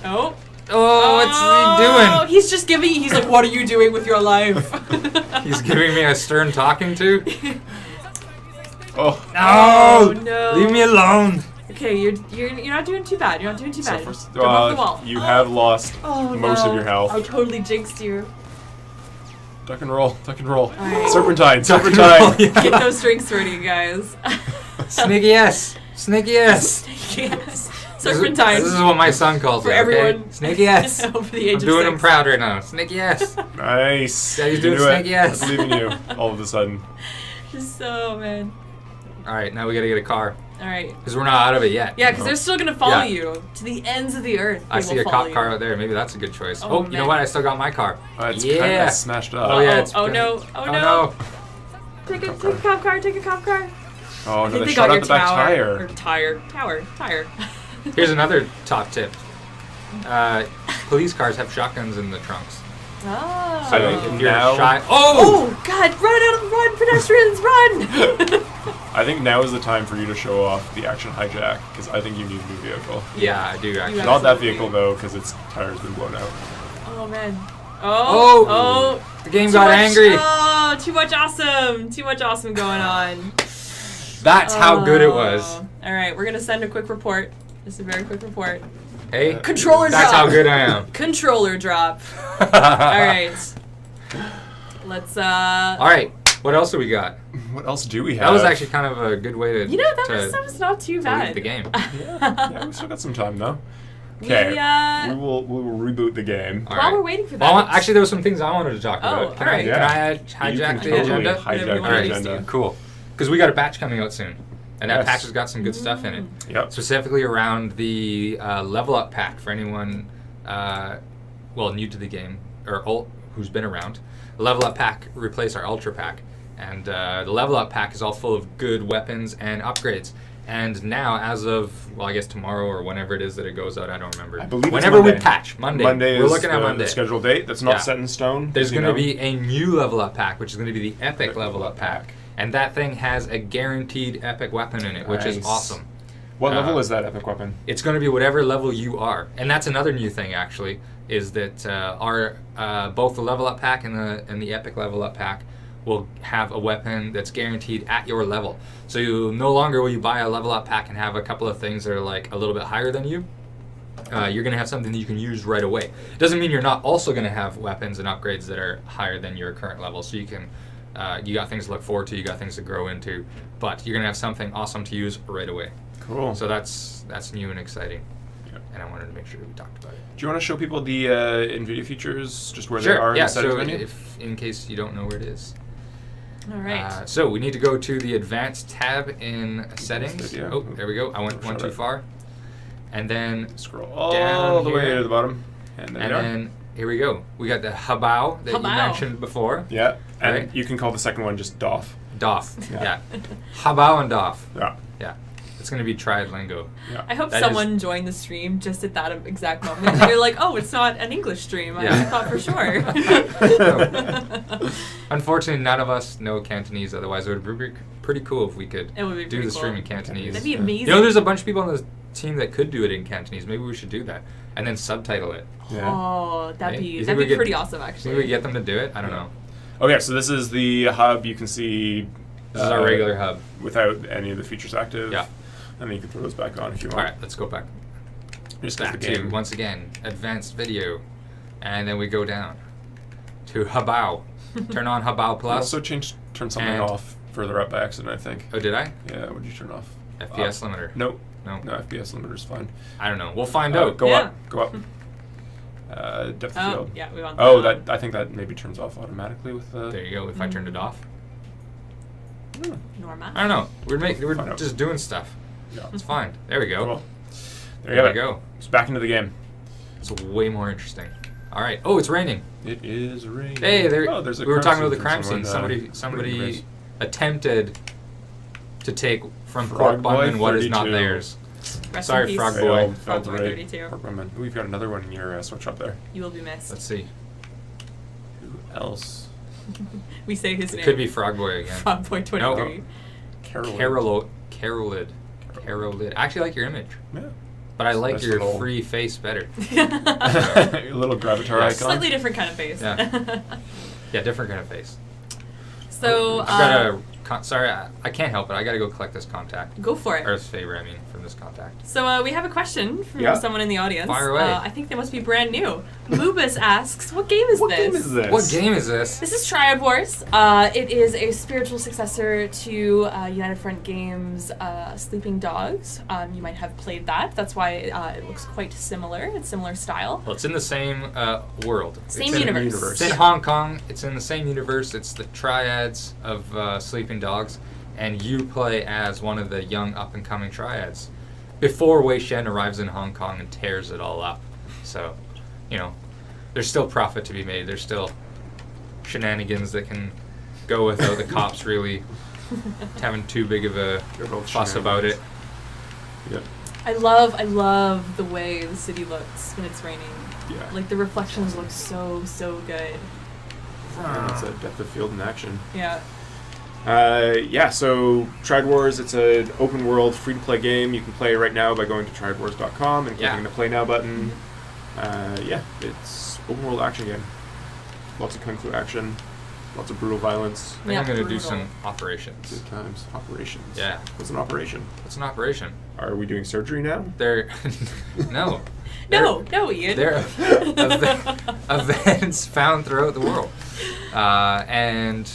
Oh. Oh, what's he doing? He's just giving. He's like, what are you doing with your life? He's giving me a stern talking to. Oh. No! no. Leave me alone. Okay, you're not doing too bad. You're not doing too So bad. first, Go above the wall. you have lost Oh, most no. of your health. I totally jinxed you. Duck and roll, duck and roll. Alright. Serpentine, Duck and serpentine. roll, yeah. Get those drinks ready, guys. Sneaky S. Sneaky S. Yes. Serpentine. This is what my son calls For it. everyone. Okay? Sneaky S. Over the age I'm of doing 6. him proud right now. Sneaky S. Nice. Yeah, he's You doing do it. sneaky ass. I believe in you. All of a sudden. So, man. All right, now we gotta get a car All right. because we're not out of it yet. Yeah, because No. they're still going to follow Yeah. you to the ends of the earth. I They see will a follow cop car you. out there. Maybe that's a good choice. Oh, Oh, you know man. what? I still got my car. It's Yeah. kind of smashed up. Oh yeah. It's Oh, good. no. Oh, Oh no. no. Take a cop car. Take a cop car. Oh I no, think they they shot got out your the back tower. tire. Or tire. Here's another top tip. Police cars have shotguns in the trunks. Oh. So I think if you're now- shy, Oh, God. Run, pedestrians, run. I think now is the time for you to show off the action hijack, because I think you need a new vehicle. yeah, I do actually. Yeah. Not that Absolutely. vehicle though, because its tire's been blown out. Oh, man. Oh. Oh. The game Too got much- angry. Oh, too much awesome. Too much awesome going on. That's how good it was. Oh. All right, we're going to send a quick report. Just a very quick report. Hey, Controller that's drop. how good I am. Controller drop. All right. Let's All right. What else do we got? What else do we have? That was actually kind of a good way to. That was not too bad. Leave the game. Yeah, we still got some time though. Okay, we will reboot the game. While we're waiting for that. Well, actually, there were some things I wanted to talk about. Can I hijack the agenda? Hijack the agenda. Cool. Because we got a patch coming out soon, and that patch has got some good stuff in it. Yep. Specifically around the level up pack for anyone, new to the game or who's been around. The level up pack replaced our ultra pack, and the level up pack is all full of good weapons and upgrades. And now, as of, I guess tomorrow or whenever it is that it goes out, I don't remember. I believe whenever it's Monday. we patch, Monday. Monday we're is looking at Monday. The scheduled date. That's not set in stone. There's going to be a new level up pack, which is going to be the epic level up pack. And that thing has a guaranteed epic weapon in it, which is awesome. What level is that epic weapon? It's going to be whatever level you are. And that's another new thing, actually, is that both the level up pack and the epic level up pack will have a weapon that's guaranteed at your level. So no longer will you buy a level up pack and have a couple of things that are like a little bit higher than you. You're going to have something that you can use right away. Doesn't mean you're not also going to have weapons and upgrades that are higher than your current level. So you can, you got things to look forward to, you got things to grow into, but you're going to have something awesome to use right away. Cool. So that's new and exciting. And I wanted to make sure we talked about it. Do you want to show people the NVIDIA features, just where they are in the settings menu? In case you don't know where it is. All right. So we need to go to the advanced tab in settings. Oh, there we go. I went one too far. And then scroll all the way to the bottom. And then here we go. We got the Habao that you mentioned before. Yeah. And you can call the second one just Doff. Doff. Yeah. Habao and Doff. Yeah. Yeah. It's going to be triad lingo. Yeah. I hope someone joined the stream just at that exact moment. They're like, oh, it's not an English stream. I thought for sure. Unfortunately, none of us know Cantonese. Otherwise, it would be pretty cool if we could do the stream in Cantonese. That'd be amazing. You know, there's a bunch of people on the team that could do it in Cantonese. Maybe we should do that. And then subtitle it. Yeah. Oh, that'd be pretty awesome, actually. Maybe we get them to do it? I don't know. Okay, so this is the hub. You can see... This is our regular hub. Without any of the features active. Yeah. And then you can throw those back on if you want. All right, let's go back. Just back to, once again, advanced video. And then we go down to Habao. Turn on Habao Plus. Also turn something off further up by accident, I think. Oh, did I? Yeah, what did you turn off? FPS limiter. Nope. No, FPS limiter's fine. I don't know. We'll find out. Go up. Depth of field. Yeah, we want that. I think that maybe turns off automatically with the... There you go, if I turned it off. Normal. I don't know. We're just doing stuff. Yeah. It's fine. There we go. Cool. There you go. It's back into the game. It's way more interesting. All right. Oh, it's raining. It is raining. Hey, we were talking about the crime scene. Somebody attempted to take from Pork Bunman what is not theirs. Sorry, Frog Boy. Frog Boy 32. We've got another one in your sweatshop there. You will be missed. Let's see. Who else? We say his name. It could be Frog Boy again. Frog Boy 23. No. Carolid. I actually like your image. Yeah. But I like your free face better. Your little Gravatar icon. Slightly different kind of face. Yeah, different kind of face. So, I've got sorry, I can't help it. I got to go collect this contact. Go for it. Earth's favor, from this contact. So we have a question from someone in the audience. Fire away. I think they must be brand new. Moobus asks, what game is this? What game is this? This is Triad Wars. It is a spiritual successor to United Front Games' Sleeping Dogs. You might have played that. That's why it looks quite similar. It's similar style. Well, it's in the same world. Same universe. It's in Hong Kong. It's in the same universe. It's the triads of Sleeping Dogs. And you play as one of the young up-and-coming triads before Wei Shen arrives in Hong Kong and tears it all up. So, there's still profit to be made. There's still shenanigans that can go without the cops really having too big of a fuss about it. Yeah. I love the way the city looks when it's raining. Yeah. Like, the reflections look so good. And it's a depth of field in action. Yeah. So Triad Wars, it's an open world, free-to-play game. You can play right now by going to TriadWars.com and clicking the Play Now button. It's open world action game. Lots of kung fu action, lots of brutal violence. I think I'm going to do some operations. Good times. Operations. Yeah. What's an operation? What's an operation? Are we doing surgery now? No. No, Ian. They're events found throughout the world. And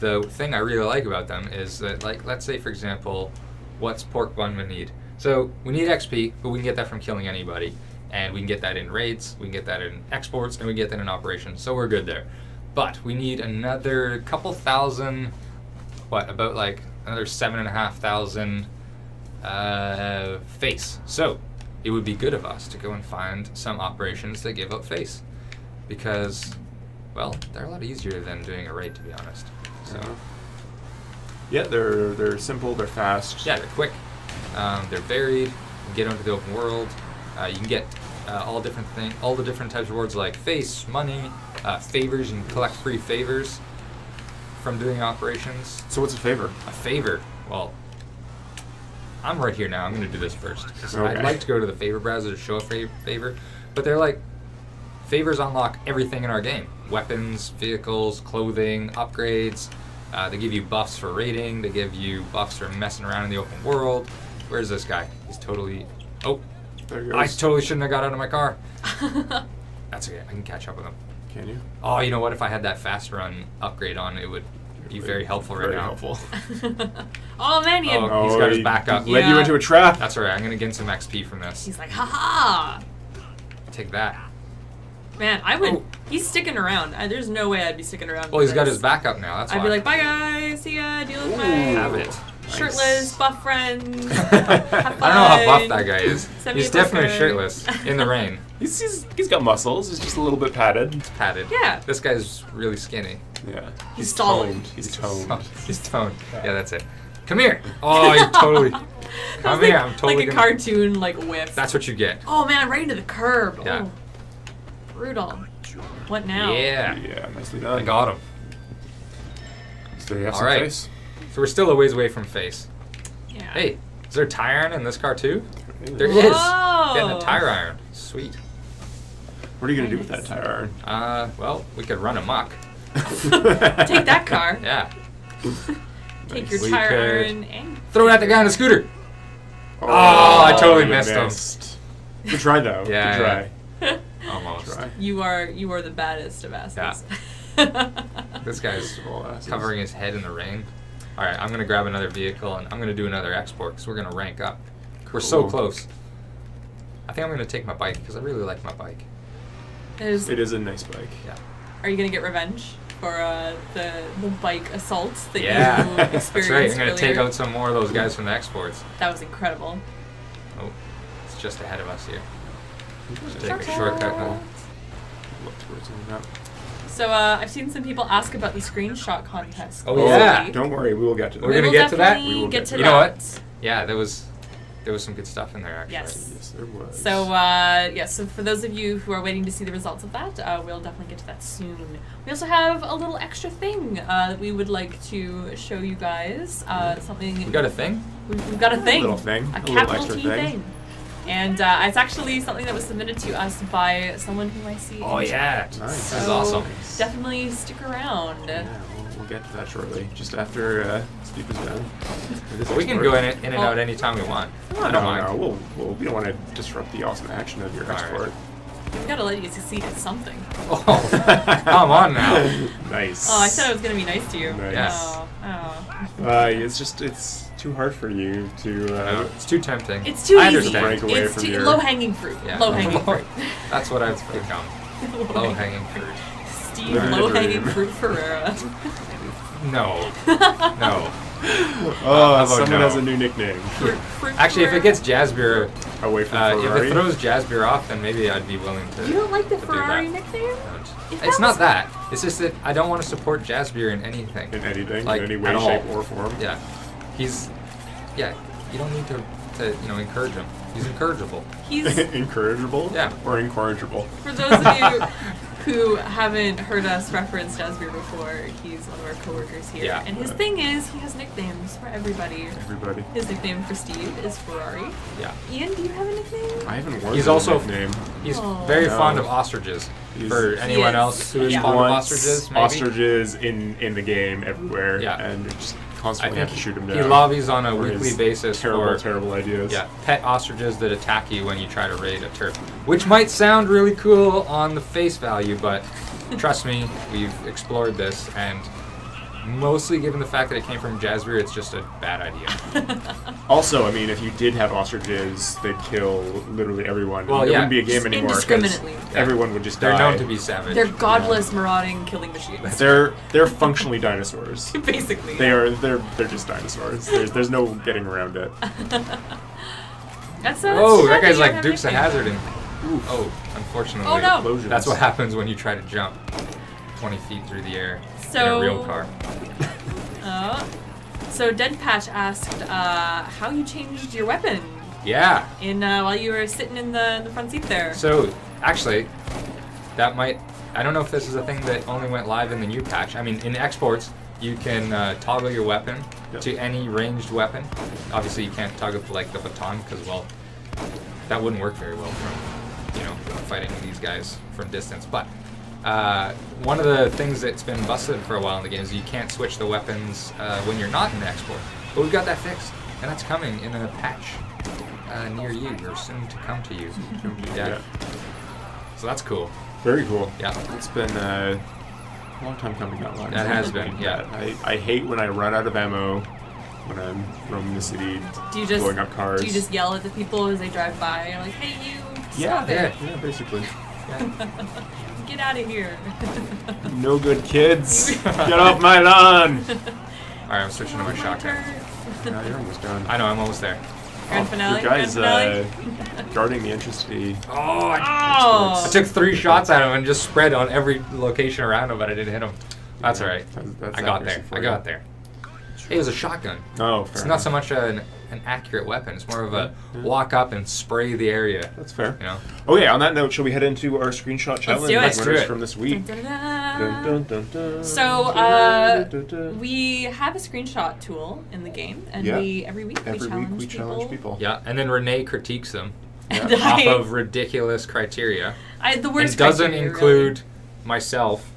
the thing I really like about them is that, like, let's say, for example, what's Pork Bun we need? So we need XP, but we can get that from killing anybody. And we can get that in raids, we can get that in exports, and we can get that in operations. So we're good there. But we need another couple thousand, about like another 7,500 face. So it would be good of us to go and find some operations that give up face. Because, well, they're a lot easier than doing a raid, to be honest. So yeah, they're simple, they're fast. Yeah, they're quick. They're varied. You can get onto the open world. You can get all the different types of rewards like face, money, favors. You can collect free favors from doing operations. So what's a favor? A favor. Well, I'm right here now. I'm going to do this first. Okay. I'd like to go to the favor browser to show a favor, but they're like favors unlock everything in our game: weapons, vehicles, clothing, upgrades. They give you buffs for raiding. They give you buffs for messing around in the open world. Where's this guy? He's totally... Oh, there he goes. I totally shouldn't have got out of my car. That's okay. I can catch up with him. Can you? Oh, you know what? If I had that fast run upgrade on, it would be very helpful right now. Very helpful. Oh, man, He's got his back up. Led you into a trap. That's all right. I'm going to get some XP from this. He's like, ha-ha! Take that. Man, I would... He's sticking around. There's no way I'd be sticking around. Well, he's got his back up now. That's why. I'd be like, bye, guys. See ya. Deal with my... Have it. Shirtless, buff friends. Have I don't know how buff that guy is. Send me He's a definitely postcard. shirtless in the rain. He's got muscles. He's just a little bit padded. Padded. Yeah. This guy's really skinny. Yeah. He's solid. toned. He's toned. He's toned. Yeah, that's it. Come here. Oh, you totally. Come here. I'm totally like a gonna... cartoon, like whiff. That's what you get. Oh man, right into the curb. Yeah. Oh, brutal. What now? Yeah. Yeah, nicely done. I got him. So you have All some right. face? So we're still a ways away from face. Yeah. Hey, is there a tire iron in this car too? There Whoa. is. Getting a tire iron. Sweet. What are you gonna do with that tire iron? Well, we could run amok. Take that car. Yeah. Take your We tire could iron and throw it at the guy on the scooter. Oh, I totally you missed him. Good try though. Yeah, Good try. Almost. Try. you are the baddest of asses. This guy's All asses. covering his head in the rain. All right, I'm going to grab another vehicle, and I'm going to do another export, because we're going to rank up. We're so Cool. close. I think I'm going to take my bike, because I really like my bike. It is a nice bike. Yeah. Are you gonna get revenge for the bike assault that Yeah, you that's experienced right. I'm going to take earlier? out some more of those guys from the exports. That was incredible. Oh, it's just ahead of us here. Just take Shortcut. a shortcut now. Look towards the map. So I've seen some people ask about the screenshot contest. Oh, yeah. Don't worry, we will get to that. We're gonna get to that? We We will get get to to You know that. what? Yeah, there was some good stuff in there, actually. Yes. Yes, there was. So so for those of you who are waiting to see the results of that, we'll definitely get to that soon. We also have a little extra thing that we would like to show you guys. Something. We got a thing? We've got a thing. little thing. A A little capital extra T thing. thing. And it's actually something that was submitted to us by someone who I see. Oh, yeah. Nice. This So is awesome. Definitely stick around. Yeah, we'll get to that shortly. Just after Steve is done. We can go in and out anytime we want. I don't mind. No, we don't want to disrupt the awesome action of your All right. export. We gotta let you succeed at something. Oh, come on now. Nice. Oh, I said I was gonna be nice to you. Nice. Yes. Oh. It's too hard for you to. No, it's too tempting. It's too I easy. understand. Break away It's from too your- low hanging fruit. Yeah. Low hanging fruit. That's what I've become. Low hanging fruit. Steve, Living the low hanging dream. fruit Ferreira. No. No. Oh, about someone no? has a new nickname. Fruit Actually, if it Ferreira. gets Jazzbeer, Away from if Ferrari. it throws Jazzbeer off, then maybe I'd be willing to. You don't like the to do Ferrari that. nickname? If It's that not was- that. It's just that I don't want to support Jazzbeer in anything. in anything, Like, in any way, at shape, all. or form. Yeah. Yeah, you don't need to encourage him. He's encourageable. He's Incorrigible? Yeah. Or incorrigible? for those of you who haven't heard us reference Jasmine before, he's one of our coworkers here. Yeah. And his thing is he has nicknames for everybody. Everybody. His nickname for Steve is Ferrari. Yeah. Ian, do you have a nickname? I haven't worn He's that also- nickname. He's Oh. very No. fond of ostriches. He's- For anyone is. else who is Yeah. fond of Wants ostriches, maybe? ostriches in the game everywhere. Yeah. And you just I constantly think have to shoot him down. he lobbies on a for weekly his basis terrible, for terrible ideas. yeah, pet ostriches that attack you when you try to raid a turf. Which might sound really cool on the face value, but trust me, we've explored this and Mostly given the fact that it came from Jazzbeer, it's just a bad idea. Also, I mean, if you did have ostriches, they'd kill literally everyone. Well, it yeah. wouldn't be a game Just anymore. 'Cause indiscriminately. everyone would just die. They're known to be savage. They're godless, marauding, killing machines. They're functionally dinosaurs. Basically. They're just dinosaurs. There's no getting around it. That's Oh, that sad guy's you like don't have Dukes of anything. Hazzard. And, oh, unfortunately. Oh, no. Explosions. That's what happens when you try to jump 20 feet through the air in So- a real car. So Dead Patch asked how you changed your weapon Yeah. in while you were sitting in the front seat there. So, actually, that might... I don't know if this is a thing that only went live in the new patch. I mean, in exports, you can toggle your weapon to any ranged weapon. Obviously, you can't toggle to, like, the baton, because, well, that wouldn't work very well from, fighting these guys from distance. But one of the things that's been busted for a while in the game is you can't switch the weapons when you're not in the export. But we've got that fixed, and that's coming in a patch near you, or soon to come to you. Yeah. So that's cool. Very cool. Yeah. It's been a long time coming that one. That has been, yeah. I hate when I run out of ammo when I'm roaming the city, blowing up cars. Do you just yell at the people as they drive by? You're like, hey, you, Yeah, stop it. yeah, basically. Get out of here. No good kids. Get off my lawn. Alright, I'm switching to my shotgun. Yeah, you're almost done. I know, I'm almost there. Grand finale. Your guy's Grand guarding the entrance fee. Oh, Oh. I took 3 shots at him and just spread on every location around him, but I didn't hit him. That's alright. That's I got accuracy there. for I you. got there. It was a shotgun. Oh, It's fair not so much an accurate weapon. It's more of a walk up and spray the area. That's fair. You know? Okay, on that note, shall we head into our screenshot challenge? do it. Let's do Winners it. from this week. Da-da-da. Dun, dun, dun, dun. So, we have a screenshot tool in the game, and Yeah. every week we challenge people. Yeah, and then Renee critiques them And off of ridiculous criteria. the worst and doesn't criteria, include myself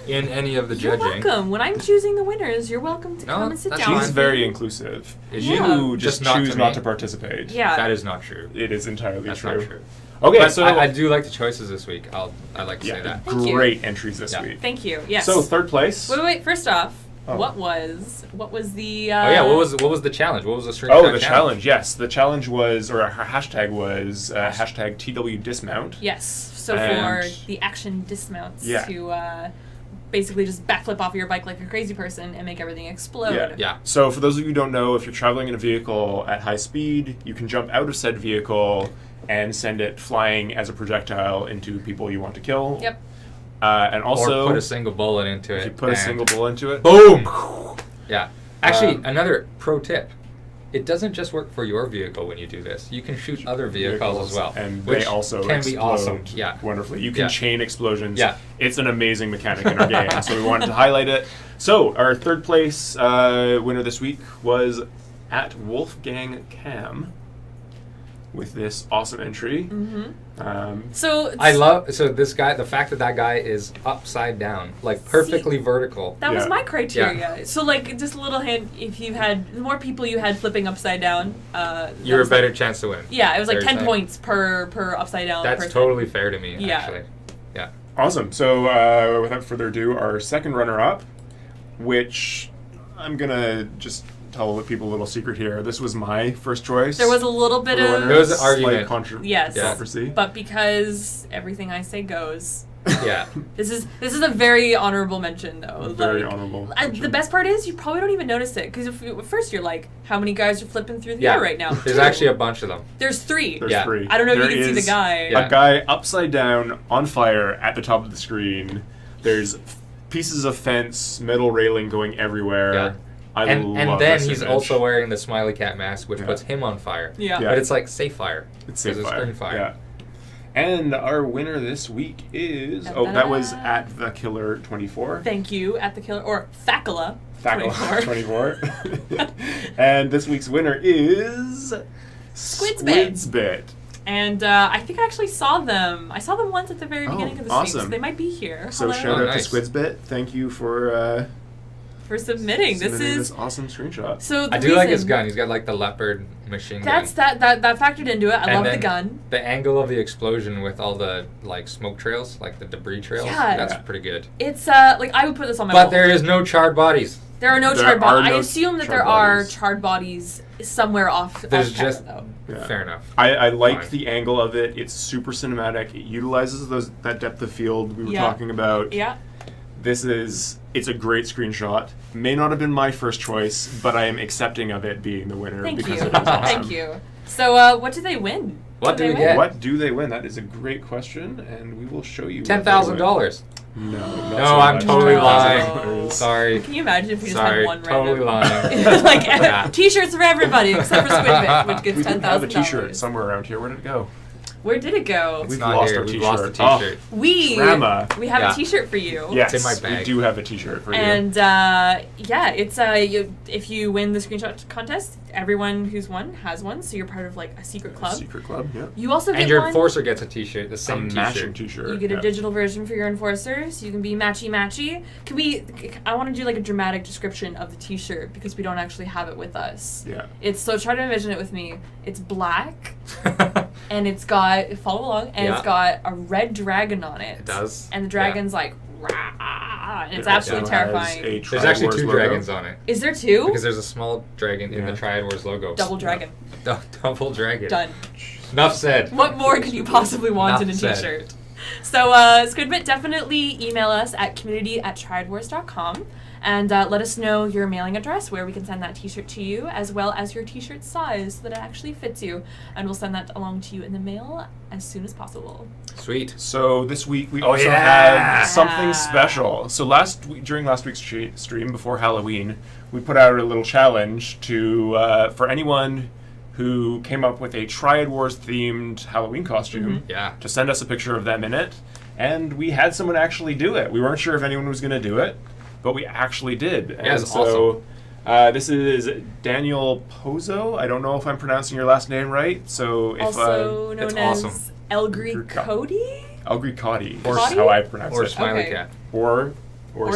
in any of the You're judging. welcome. When I'm choosing the winners, you're welcome to No, come and sit that's down. fine. She's very inclusive. Is Yeah. You just Just not choose to not me. to participate. Yeah. That is not true. It is entirely That's true. not true. Okay, But so I do like the choices this week. I like to say yeah, that. Thank you. great entries this Yeah. week. Thank you. Yes. So third place. Wait. First off, Oh. what was the? Oh yeah, what was the challenge? What was the screenshot Oh, the challenge. Yes, the challenge was, or our hashtag was hashtag TW dismount. Yes. So And- for the action dismounts Yeah. to basically just backflip off your bike like a crazy person and make everything explode. Yeah. So for those of you who don't know, if you're traveling in a vehicle at high speed, you can jump out of said vehicle and send it flying as a projectile into people you want to kill. Yep. And also, or put a single bullet into it. if you put a and single bullet into it, boom. Yeah. Actually, Um, another pro tip. It doesn't just work for your vehicle when you do this. You can shoot other vehicles as well, and which they also can explode be awesome. Yeah. wonderfully. You can Yeah. chain explosions. Yeah. It's an amazing mechanic in our game, so we wanted to highlight it. So our third place winner this week was at Wolfgang Cam with this awesome entry. Mm-hmm. So this guy. The fact that guy is upside down, like perfectly vertical. that was Yeah. my criteria. So like just a little hint: if you had the more people you had flipping upside down, You're a was better like, chance to win. Yeah, it was like Fair 10 saying. points per upside down. That's person. totally fair to me. Yeah. Actually. Yeah. Awesome. So without further ado, our second runner-up, which I'm gonna just tell people a little secret here. This was my first choice. There was a little bit for the of winner. There was an Slight argument. yes, controversy. but because everything I say goes. Yeah. This is a very honorable mention though. Very Like, honorable. The mention. best part is you probably don't even notice it because at first you're like, how many guys are flipping through the Yeah. air right now? There's 2. actually a bunch of them. There's 3. There's Yeah. 3. I don't know if There you can see the is guy. Yeah. A guy upside down on fire at the top of the screen. There's pieces of fence, metal railing going everywhere. Yeah. I And love then this he's image. also wearing the smiley cat mask, which Yeah. puts him on fire. Yeah. Yeah. But it's like safe fire. It's 'cause safe fire. spring fire. Yeah. And our winner this week is that was at the Killer 24. Thank you at the killer or Thakala. Thakala 24. And this week's winner is Squidsbit. Squidsbit. And I think I actually saw them. I saw them once at the very Oh, beginning of the stream, so awesome. they might be here. So Hello. shout out nice. to Squidsbit. Thank you for for submitting. This awesome screenshot. So I do like his gun. He's got like the leopard machine gun. That factored into it. I love the gun. The angle of the explosion with all the like smoke trails, like the debris trails. Yeah. That's pretty good. It's like I would put this on my wall. But there is no charred bodies. There are no charred bodies. I assume that there are charred bodies somewhere off. There's camera, just though. Yeah. Fair enough. I like the angle of it. It's super cinematic. It utilizes that depth of field we were talking about. Yeah. It's a great screenshot. May not have been my first choice, but I am accepting of it being the winner because it is awesome. Thank you. So what do they win? What do we get? What do they win? That is a great question, and we will show you. $10,000. No, I'm totally lying. No. Sorry. Can you imagine if we just had one totally random? lying. T-shirts for everybody except for Squidbit, which gets $10,000. We have a T-shirt somewhere around here. Where did it go? Where did it go? We've lost our We've T-shirt. lost the T-shirt. We have a T-shirt for you. Yes, it's in my bag. we do have a T-shirt for you. And it's if you win the screenshot contest, everyone who's won has one, so you're part of like a secret club. Secret club, yeah. You also get and your one. enforcer gets a T-shirt, the same matching T-shirt. T-shirt. You get a digital version for your enforcers. You can be matchy. I want to do like a dramatic description of the T-shirt because we don't actually have it with us. Yeah. So try to envision it with me. It's black, and it's got follow along, and it's got a red dragon on it. It does. And the dragon's like, rah, and it's absolutely terrifying. There's actually two dragons on it. Is there two? Because there's a small dragon in the TriadWars logo. Double dragon. Double dragon. Done. Enough said. What more could you possibly want in a T-shirt? So, Squidbit, definitely email us at community@triadwars.com and let us know your mailing address where we can send that T-shirt to you, as well as your T-shirt size so that it actually fits you, and we'll send that along to you in the mail as soon as possible. Sweet. So this week we also had something special. So during last week's stream before Halloween, we put out a little challenge to for anyone who came up with a Triad Wars themed Halloween costume to send us a picture of them in it. And we had someone actually do it. We weren't sure if anyone was going to do it, but we actually did. Yeah, and so awesome. This is Daniel Pozo. I don't know if I'm pronouncing your last name right. So if also known it's as awesome. Elgri Cody? Elgri Cody Or is how I pronounce or it. Smiley Cat. Or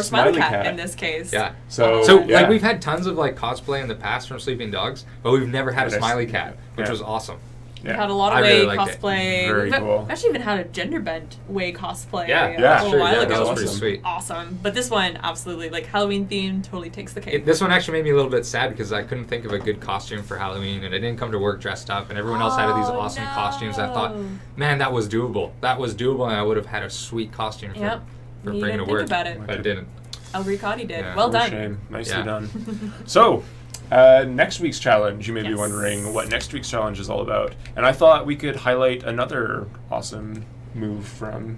Smiley Cat in this case. Yeah. So like we've had tons of like cosplay in the past from Sleeping Dogs, but we've never had a Smiley Cat, which was awesome. We've had a lot of cosplay. Very cool. We've actually even had a gender bent way cosplay a little while ago. That was pretty sweet. Awesome. But this one, absolutely, like Halloween theme, totally takes the cake. This one actually made me a little bit sad because I couldn't think of a good costume for Halloween, and I didn't come to work dressed up, and everyone else had these awesome costumes. I thought, man, that was doable. That was doable, and I would have had a sweet costume for bringing to work. About it. But I didn't. Elgri Cody did. Yeah, well done. Shame. Nicely done. So, next week's challenge, you may be wondering what next week's challenge is all about. And I thought we could highlight another awesome move from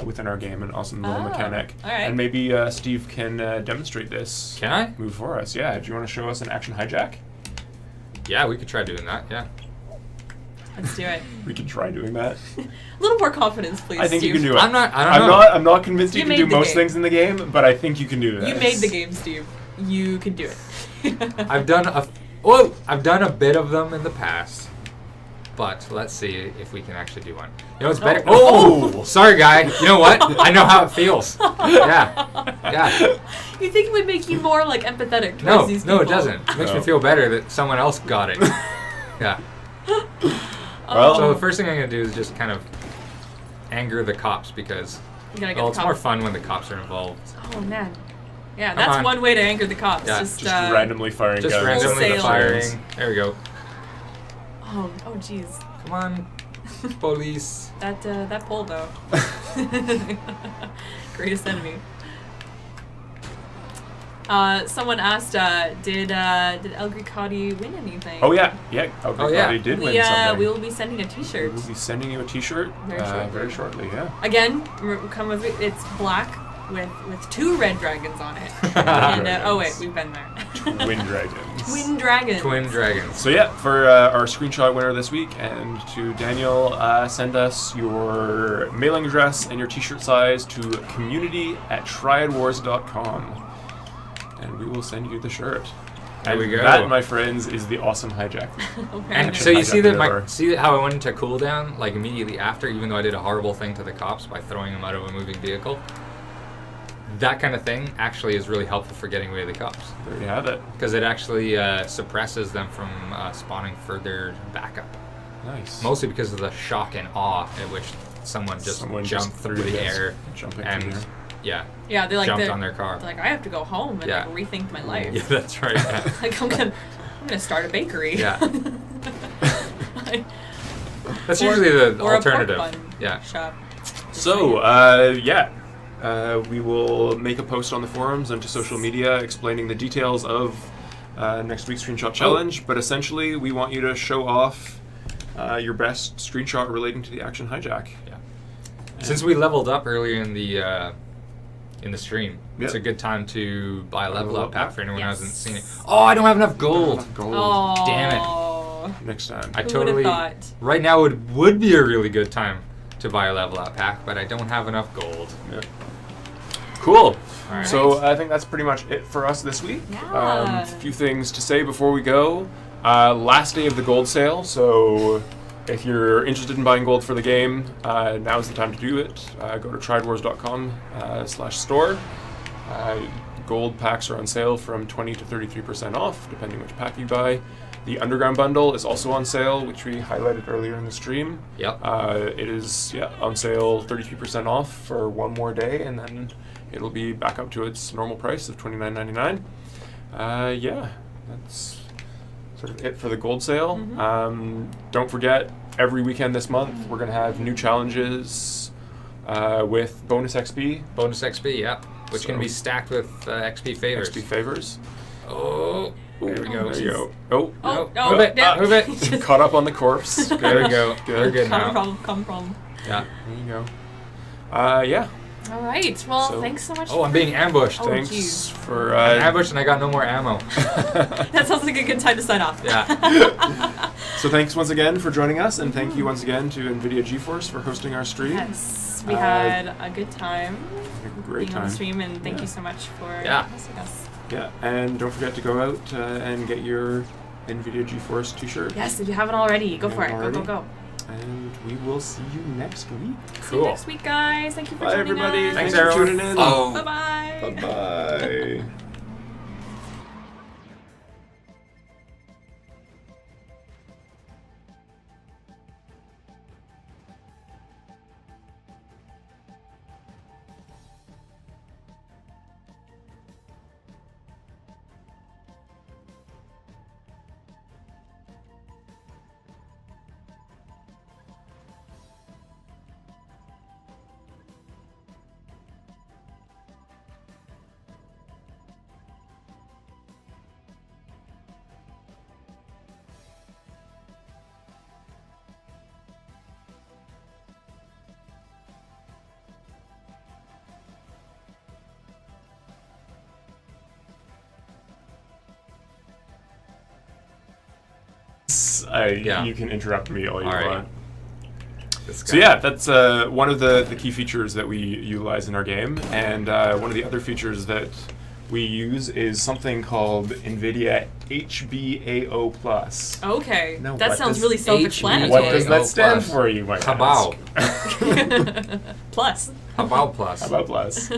within our game, an awesome little mechanic. All right. And maybe Steve can demonstrate this move for us. Yeah, do you want to show us an action hijack? Yeah, we could try doing that, yeah. Let's do it. We can try doing that. A little more confidence, please, I think Steve. you can do it. I don't know. I'm not convinced you can do most game. things in the game, but I think you can do this. You made the game, Steve. You can do it. I've done a bit of them in the past, but let's see if we can actually do one. You know what's better? Oh, sorry, guy. You know what? I know how it feels. Yeah. You think it would make you more like empathetic towards these people? No, it doesn't. It makes me feel better that someone else got it. Yeah. Well, so the first thing I'm gonna do is just kind of anger the cops because it's more fun when the cops are involved. Oh man. Yeah, that's one way to anger the cops. Yeah. Just randomly firing guns. Just randomly firing. There we go. Oh jeez. Come on, police. That pole though. Greatest enemy. Someone asked, did Elgri Cody win anything? Oh yeah, Elgri Cody did win something. We will be sending a T-shirt. We will be sending you a T-shirt very shortly. Yeah. Again, come with it. It's black with two red dragons on it. And wait, we've been there. Twin dragons. Twin dragons. So yeah, for our screenshot winner this week, and to Daniel, send us your mailing address and your T-shirt size to community@triadwars.com. And we will send you the shirt. There we go. That, my friends, is the awesome hijack. And so you see how I went into cooldown like immediately after, even though I did a horrible thing to the cops by throwing them out of a moving vehicle. that kind of thing actually is really helpful for getting away with the cops. There you have it. Because it actually suppresses them from spawning further backup. Nice. Mostly because of the shock and awe at which someone jumped through the air and they like jumped on their car. They're like, I have to go home and like, rethink my life. Yeah, that's right. Yeah. Like I'm gonna start a bakery. Yeah. That's usually the alternative. Or a pork bun shop. So, we will make a post on the forums and to social media explaining the details of next week's screenshot challenge. But essentially, we want you to show off your best screenshot relating to the action hijack. Yeah. Since we leveled up earlier in the stream, it's a good time to buy a level up pack for anyone who hasn't seen it. Oh, I don't have enough gold. Oh. Damn it. Next time. I totally thought. Right now it would be a really good time to buy a level up pack, but I don't have enough gold. Yeah. Cool. All right. So I think that's pretty much it for us this week. Yeah. A few things to say before we go. Last day of the gold sale, so if you're interested in buying gold for the game, now's the time to do it. Go to TriadWars.com/store. Gold packs are on sale from 20 to 33% off, depending which pack you buy. The Underground Bundle is also on sale, which we highlighted earlier in the stream. Yep. It is on sale 33% off for one more day, and then it'll be back up to its normal price of $29.99. That's sort of it for the gold sale. Don't forget, every weekend this month, we're going to have new challenges with bonus XP. Bonus XP, which can be stacked with XP favors. XP favors. Oh, there we go. There you go. Oh, move it. Move it. Caught up on the corpse. There we go. Good. We're good now. Come from. Yeah. There you go. All right. Well, thanks so much. I'm being ambushed. Thanks geez. for ambushed, and I got no more ammo. That sounds like a good time to sign off. Yeah. So thanks once again for joining us, and thank you once again to NVIDIA GeForce for hosting our stream. Yes, we had a good time. Great being on the stream, and thank you so much for hosting us. Yeah, and don't forget to go out and get your NVIDIA GeForce t-shirt. Yes, if you haven't already, go for it. Go. And we will see you next week. See you next week, guys. Thank you for joining us. Bye, everybody. Thanks for tuning in. Bye-bye. Bye-bye. You can interrupt me all you want. So that's one of the key features that we utilize in our game, and one of the other features that we use is something called NVIDIA HBAO+. Okay, now, that sounds really self-explanatory. What does that stand for, you might Habao. Plus. Habao Plus. Habao Plus.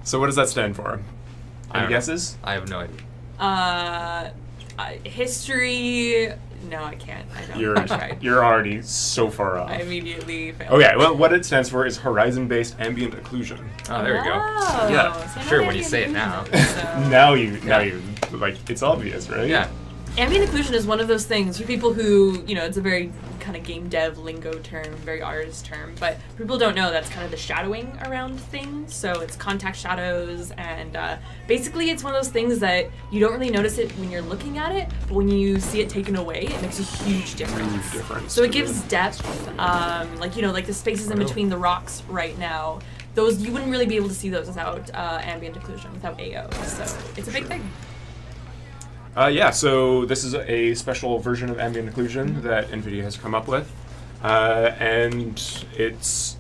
So what does that stand for? Any guesses? I have no idea. History. No, I can't. I don't. You're already so far off. I immediately failed. Okay, well, what it stands for is horizon-based ambient occlusion. Oh, there we go. Yeah, sure. When you say it now. Now you like it's obvious, right? Yeah. Ambient occlusion is one of those things for people who, it's a very kind of game dev lingo term, very artist term, but people don't know that's kind of the shadowing around things. So it's contact shadows, and basically it's one of those things that you don't really notice it when you're looking at it, but when you see it taken away, it makes a huge difference. So it gives depth, like the spaces in between the rocks right now. Those, you wouldn't really be able to see those without ambient occlusion, without AO. So it's a big thing. So this is a special version of ambient occlusion that NVIDIA has come up with, and it's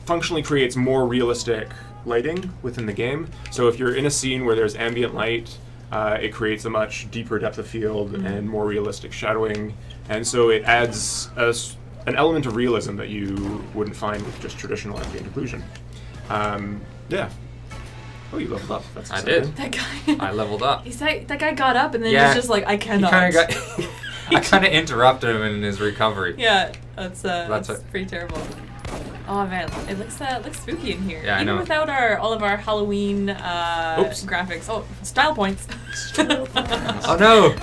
functionally creates more realistic lighting within the game. So if you're in a scene where there's ambient light, it creates a much deeper depth of field and more realistic shadowing, and so it adds an element of realism that you wouldn't find with just traditional ambient occlusion. Oh, you leveled up. That's I exciting. did. That guy. I leveled up. That guy got up and then Yeah. was just like, I cannot. I kind of interrupted him in his recovery. Yeah, that's That's pretty terrible. Oh man, it looks spooky in here. Yeah, I Even know. without all of our Halloween graphics. Oh, style points. Oh no!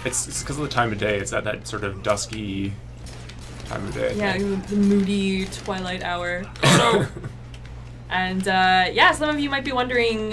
It's because of the time of day. It's at that sort of dusky time of day. I Yeah, think. the moody twilight hour. And some of you might be wondering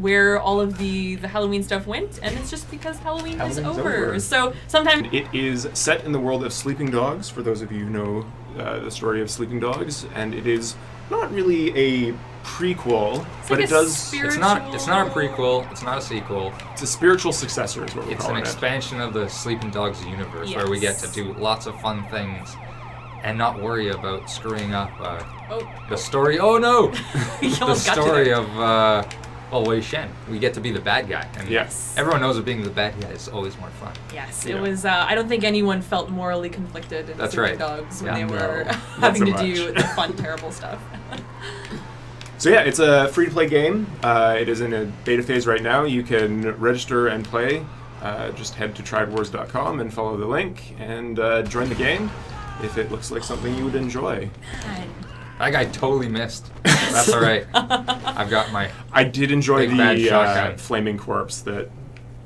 where all of the Halloween stuff went, and it's just because Halloween is Halloween's over. over. So sometimes It is set in the world of sleeping dogs, for those of you who know the story of sleeping dogs, and it is not really a prequel, it's but like it does. It's not a prequel. It's not a sequel. It's a spiritual successor, is what we're It's an calling it. expansion of the Sleeping Dogs universe, where we get to Yes. do lots of fun things and not worry about screwing up oh, the story. Oh no! you The almost got story to of Wei Shen. We get to be the bad guy. And Yes. everyone knows that being the bad guy is always more fun. Yes, Yeah. it was. I don't think anyone felt morally conflicted in That's Sleeping right. Dogs when Yeah. they were No, having not to so do much. the fun, terrible stuff. So yeah, it's a free-to-play game. It is in a beta phase right now. You can register and play. Just head to TriadWars.com and follow the link and join the game if it looks like something you would enjoy. Man. That guy totally missed. That's all right. I've got my. I did enjoy Big bad the shotgun. flaming corpse that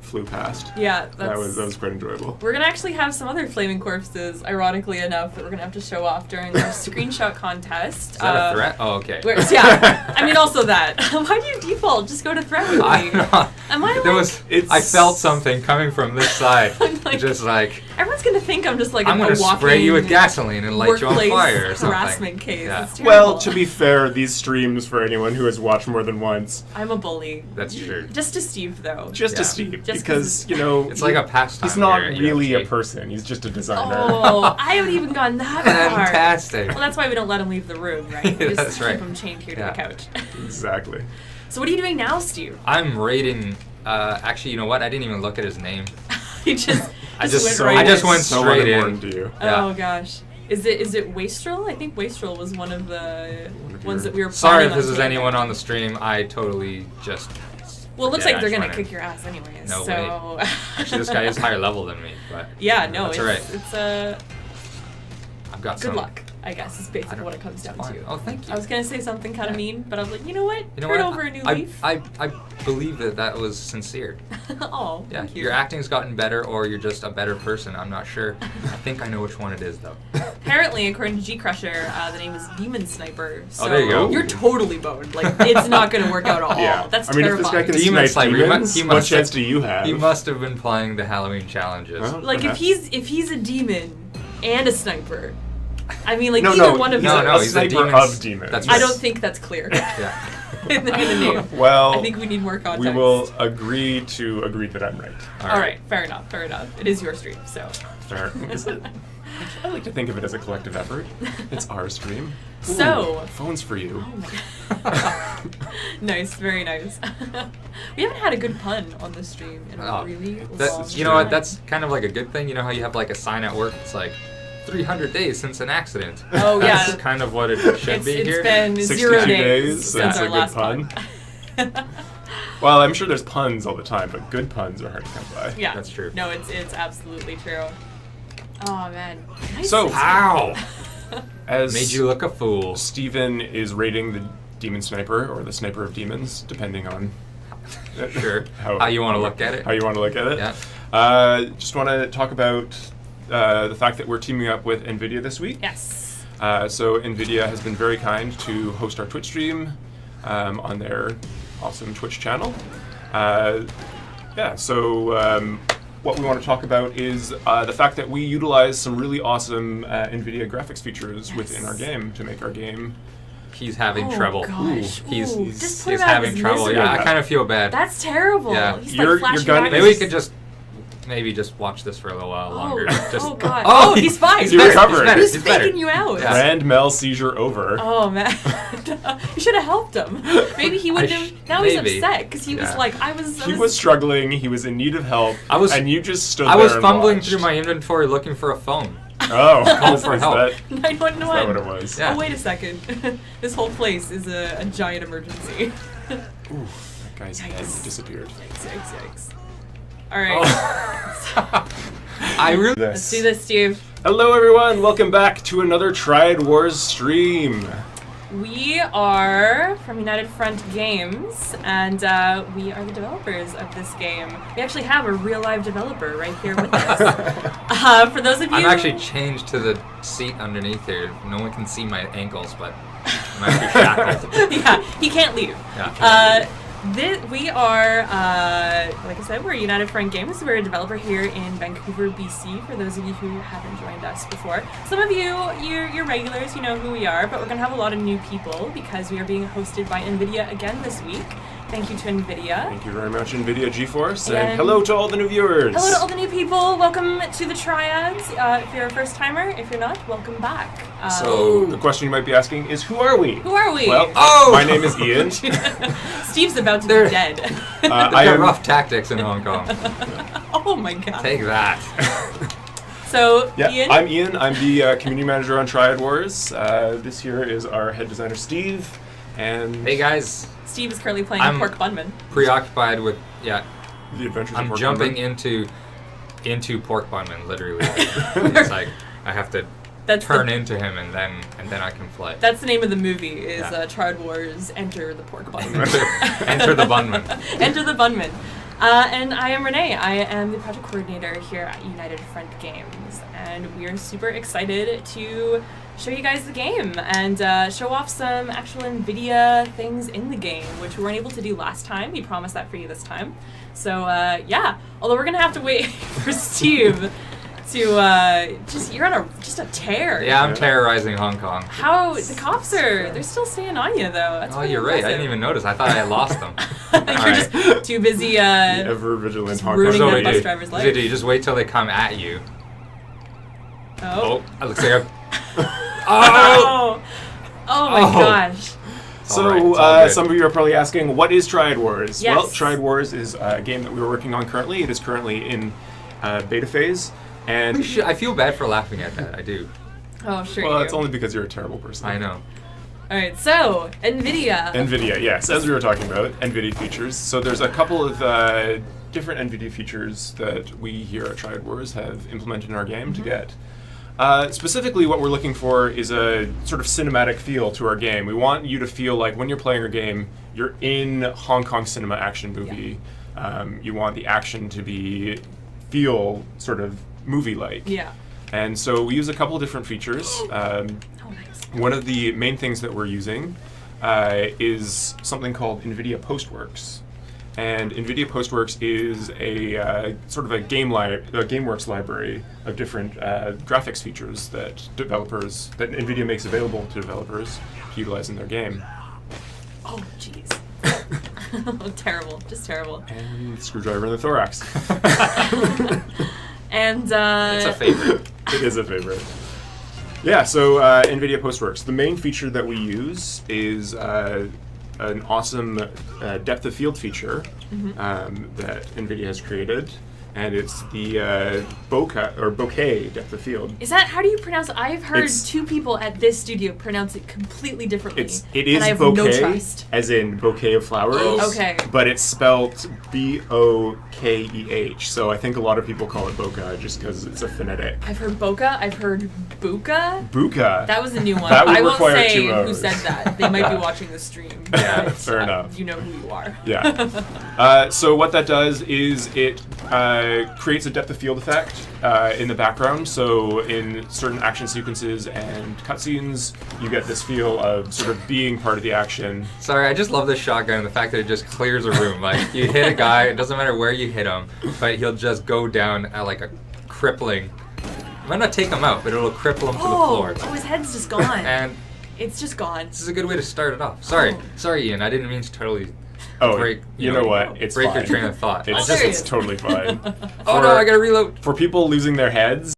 flew past. Yeah, That was quite enjoyable. We're gonna actually have some other flaming corpses, ironically enough, that we're gonna have to show off during our screenshot contest. Is that a threat? Oh, okay. Yeah, I mean also that. Why do you default? Just go to threat with me. I'm not. Am I There like? was. It's- I felt something coming from this side. I'm like- just like Everyone's gonna think I'm just like I'm a gonna walking spray you with gasoline and light you on workplace fire or something. harassment case. Yeah. It's terrible. Well, to be fair, these streams, for anyone who has watched more than once, I'm a bully. That's true. Just to Steve though. just Yeah. to Steve, Just because, you know, It's like a pastime. he's not here at really a UFC. person. He's just a designer. Oh, I haven't even gone that far. Fantastic. Well, that's why we don't let him leave the room, right? We just That's right. keep him chained here to Yeah. the couch. Exactly. So what are you doing now, Steve? I'm rating. Actually, you know what? I didn't even look at his name. You just I just went right I just in. went so straight unimportant in. to you. Yeah. Oh gosh. Is it Wastrel? I think Wastrel was one of the of ones your- that we were Sorry if planning this on is taking. anyone on the stream. I totally just. Well, it looks Yeah, like they're I just gonna went in. kick your ass anyways. No so Actually, this guy is higher level than me, but yeah, no, that's it's alright. it's I've got good some. luck, I guess, is I basically don't- what it comes it's down fine. to. Oh, thank you. I was gonna say something kind of Yeah. mean, but I was like, you know what? You know Turn what? over a new I, leaf. I believe that was sincere. Oh, Yeah, thank you. your acting's gotten better, or you're just a better person. I'm not sure. I think I know which one it is, though. Apparently, according to G Crusher, the name is Demon Sniper. So there you go. You're totally boned. Like it's not gonna work out at all. Yeah. That's I mean, if this terrifying. guy can Demon snipe Sniper, demons, he what must chance have- do you have? He must have been playing the Halloween challenges. Well, Like if perhaps. he's a demon and a sniper, I mean like No, either no, one of he's them. a he's a sniper demon. of demons. That's I right. don't think that's clear Yeah. in the name. Well, I think we need more context. we will agree to agree that I'm right. All right, fair enough, fair enough. It is your stream, so. Fair. Is it? I like to think of it as a collective effort. It's our stream. Ooh, So- phones for you. Oh my Nice, very nice. We haven't had a good pun on the stream in a Oh, really That, long you know what? time. That's kind of like a good thing. You know how you have like a sign at work? It's like 300 days since an accident. Oh, yeah. That's kind of what it should be It's here. been 62 0 days days, since that's our a good last pun. pun. Well, I'm sure there's puns all the time, but good puns are hard to come by. Yeah, That's true. No, it's absolutely true. Oh man. Nice So, to see. Ow! As Made you look a fool. Steven is rating the demon sniper, or the sniper of demons, depending on Sure. How you wanna look at it. How you want to look at it. Yeah. Just want to talk about the fact that we're teaming up with NVIDIA this week. Yes. So NVIDIA has been very kind to host our Twitch stream on their awesome Twitch channel. So what we want to talk about is the fact that we utilize some really awesome NVIDIA graphics features within our game to make our game. He's having Oh, trouble. gosh. He's Ooh, he's, just put he's him out of having his trouble. misery. Yeah, I kind of feel bad. That's terrible. Yeah. He's You're- like flashing you're gonna- back. Maybe we could just just watch this for a little while Oh, longer. Just, oh god. Oh, Oh, he's fine. He recovered. better, He's he's better. faking you out. Yeah. Grand Mel seizure over. Oh man, you should have helped him. Maybe he wouldn't have. Now maybe. he's upset because he was Yeah. like, He was struggling. He was in need of help. and you just stood I there was and fumbling watched. through my inventory looking for a phone. Oh, Call is for that- help. Is that 911. what it was? Yeah. Oh wait a second, this whole place is a giant emergency. Ooh, that guy's head disappeared. Yikes. All right. Oh. I really. Let's do this, Steve. Hello, everyone. Welcome back to another TRIAD WARS stream. We are from United Front Games, and we are the developers of this game. We actually have a real live developer right here with us. For those of you, I'm actually changed to the seat underneath here. No one can see my ankles, but I'm actually shackled. Yeah, he can't leave. Yeah. We are, like I said, we're United Front Games. We're a developer here in Vancouver, BC, for those of you who haven't joined us before. Some of you're regulars, you know who we are, but we're going to have a lot of new people because we are being hosted by NVIDIA again this week. Thank you to NVIDIA. Thank you very much, NVIDIA GeForce, and hello to all the new viewers. Hello to all the new people. Welcome to the Triads. If you're a first-timer, if you're not, welcome back. So the question you might be asking is, who are we? Who are we? Well, my name is Ian. Steve's about to be dead. I have rough tactics in Hong Kong. Oh my god. Take that. So, yeah, Ian? I'm Ian. I'm the community manager on TRIAD WARS. This here is our head designer, Steve. And hey guys. Steve is currently playing Pork Bunman. Preoccupied with the adventures of I'm Pork jumping Bunman. into Pork Bunman, literally. It's like I have to turn into him and then I can fly. That's the name of the movie. Is TRIAD WARS Enter the Pork Bunman. Enter the Bunman. Enter the Bunman. And I am Renee. I am the project coordinator here at United Front Games, and we are super excited to show you guys the game and show off some actual NVIDIA things in the game, which we weren't able to do last time. We promised that for you this time. So yeah, although we're gonna have to wait for Steve to you're on a tear. Yeah, I'm terrorizing Hong Kong. How the cops they're still staying on you though. That's oh, you're right. I didn't even notice. I thought I had lost them. You're just too busy ever vigilant Hong Kong. ruining that bus driver's life. You just wait till they come at you. Oh, it looks like oh my gosh. So, some of you are probably asking, what is TRIAD WARS? Yes. Well, TRIAD WARS is a game that we are working on currently. It is currently in beta phase. And I feel bad for laughing at that. I do. Oh, sure. Well, it's only because you're a terrible person. I know. All right, so NVIDIA. NVIDIA, yes, as we were talking about, NVIDIA features. So there's a couple of different NVIDIA features that we here at TRIAD WARS have implemented in our game to get. Specifically, what we're looking for is a sort of cinematic feel to our game. We want you to feel like when you're playing our game, you're in Hong Kong cinema action movie. Yeah. You want the action to feel sort of movie-like. Yeah. And so we use a couple of different features. Nice. One of the main things that we're using is something called NVIDIA Postworks. And NVIDIA Postworks is a sort of a GameWorks library of different graphics features that NVIDIA makes available to developers to utilize in their game. Oh, jeez. Terrible, just terrible. And screwdriver in the thorax. And it's a favorite. It is a favorite. Yeah, so NVIDIA Postworks. The main feature that we use is an awesome depth of field feature that NVIDIA has created, and it's the bokeh depth of field. Is that, how do you pronounce it? I've heard two people at this studio pronounce it completely differently. It is and I have bokeh, no trust. as in bouquet of flowers. Okay. But it's spelled B-O-K-E-H, so I think a lot of people call it bokeh just because it's a phonetic. I've heard boka, I've heard buka. Buka. That was a new one. That would I won't require say 2 who hours. said that. They might be watching the stream. Yeah, but, fair enough. You know who you are. Yeah. So what that does is it creates a depth of field effect in the background. So in certain action sequences and cutscenes, you get this feel of sort of being part of the action. Sorry, I just love this shotgun and the fact that it just clears a room. Like, you hit a guy, it doesn't matter where you hit him, but he'll just go down at like a crippling. It might not take him out, but it'll cripple him to the floor. Oh, his head's just gone. And it's just gone. this is a good way to start it off. Sorry, Ian, I didn't mean to totally break. You know what? It's break fine. your train of thought. It's totally fine. Oh no, I gotta reload. For people losing their heads,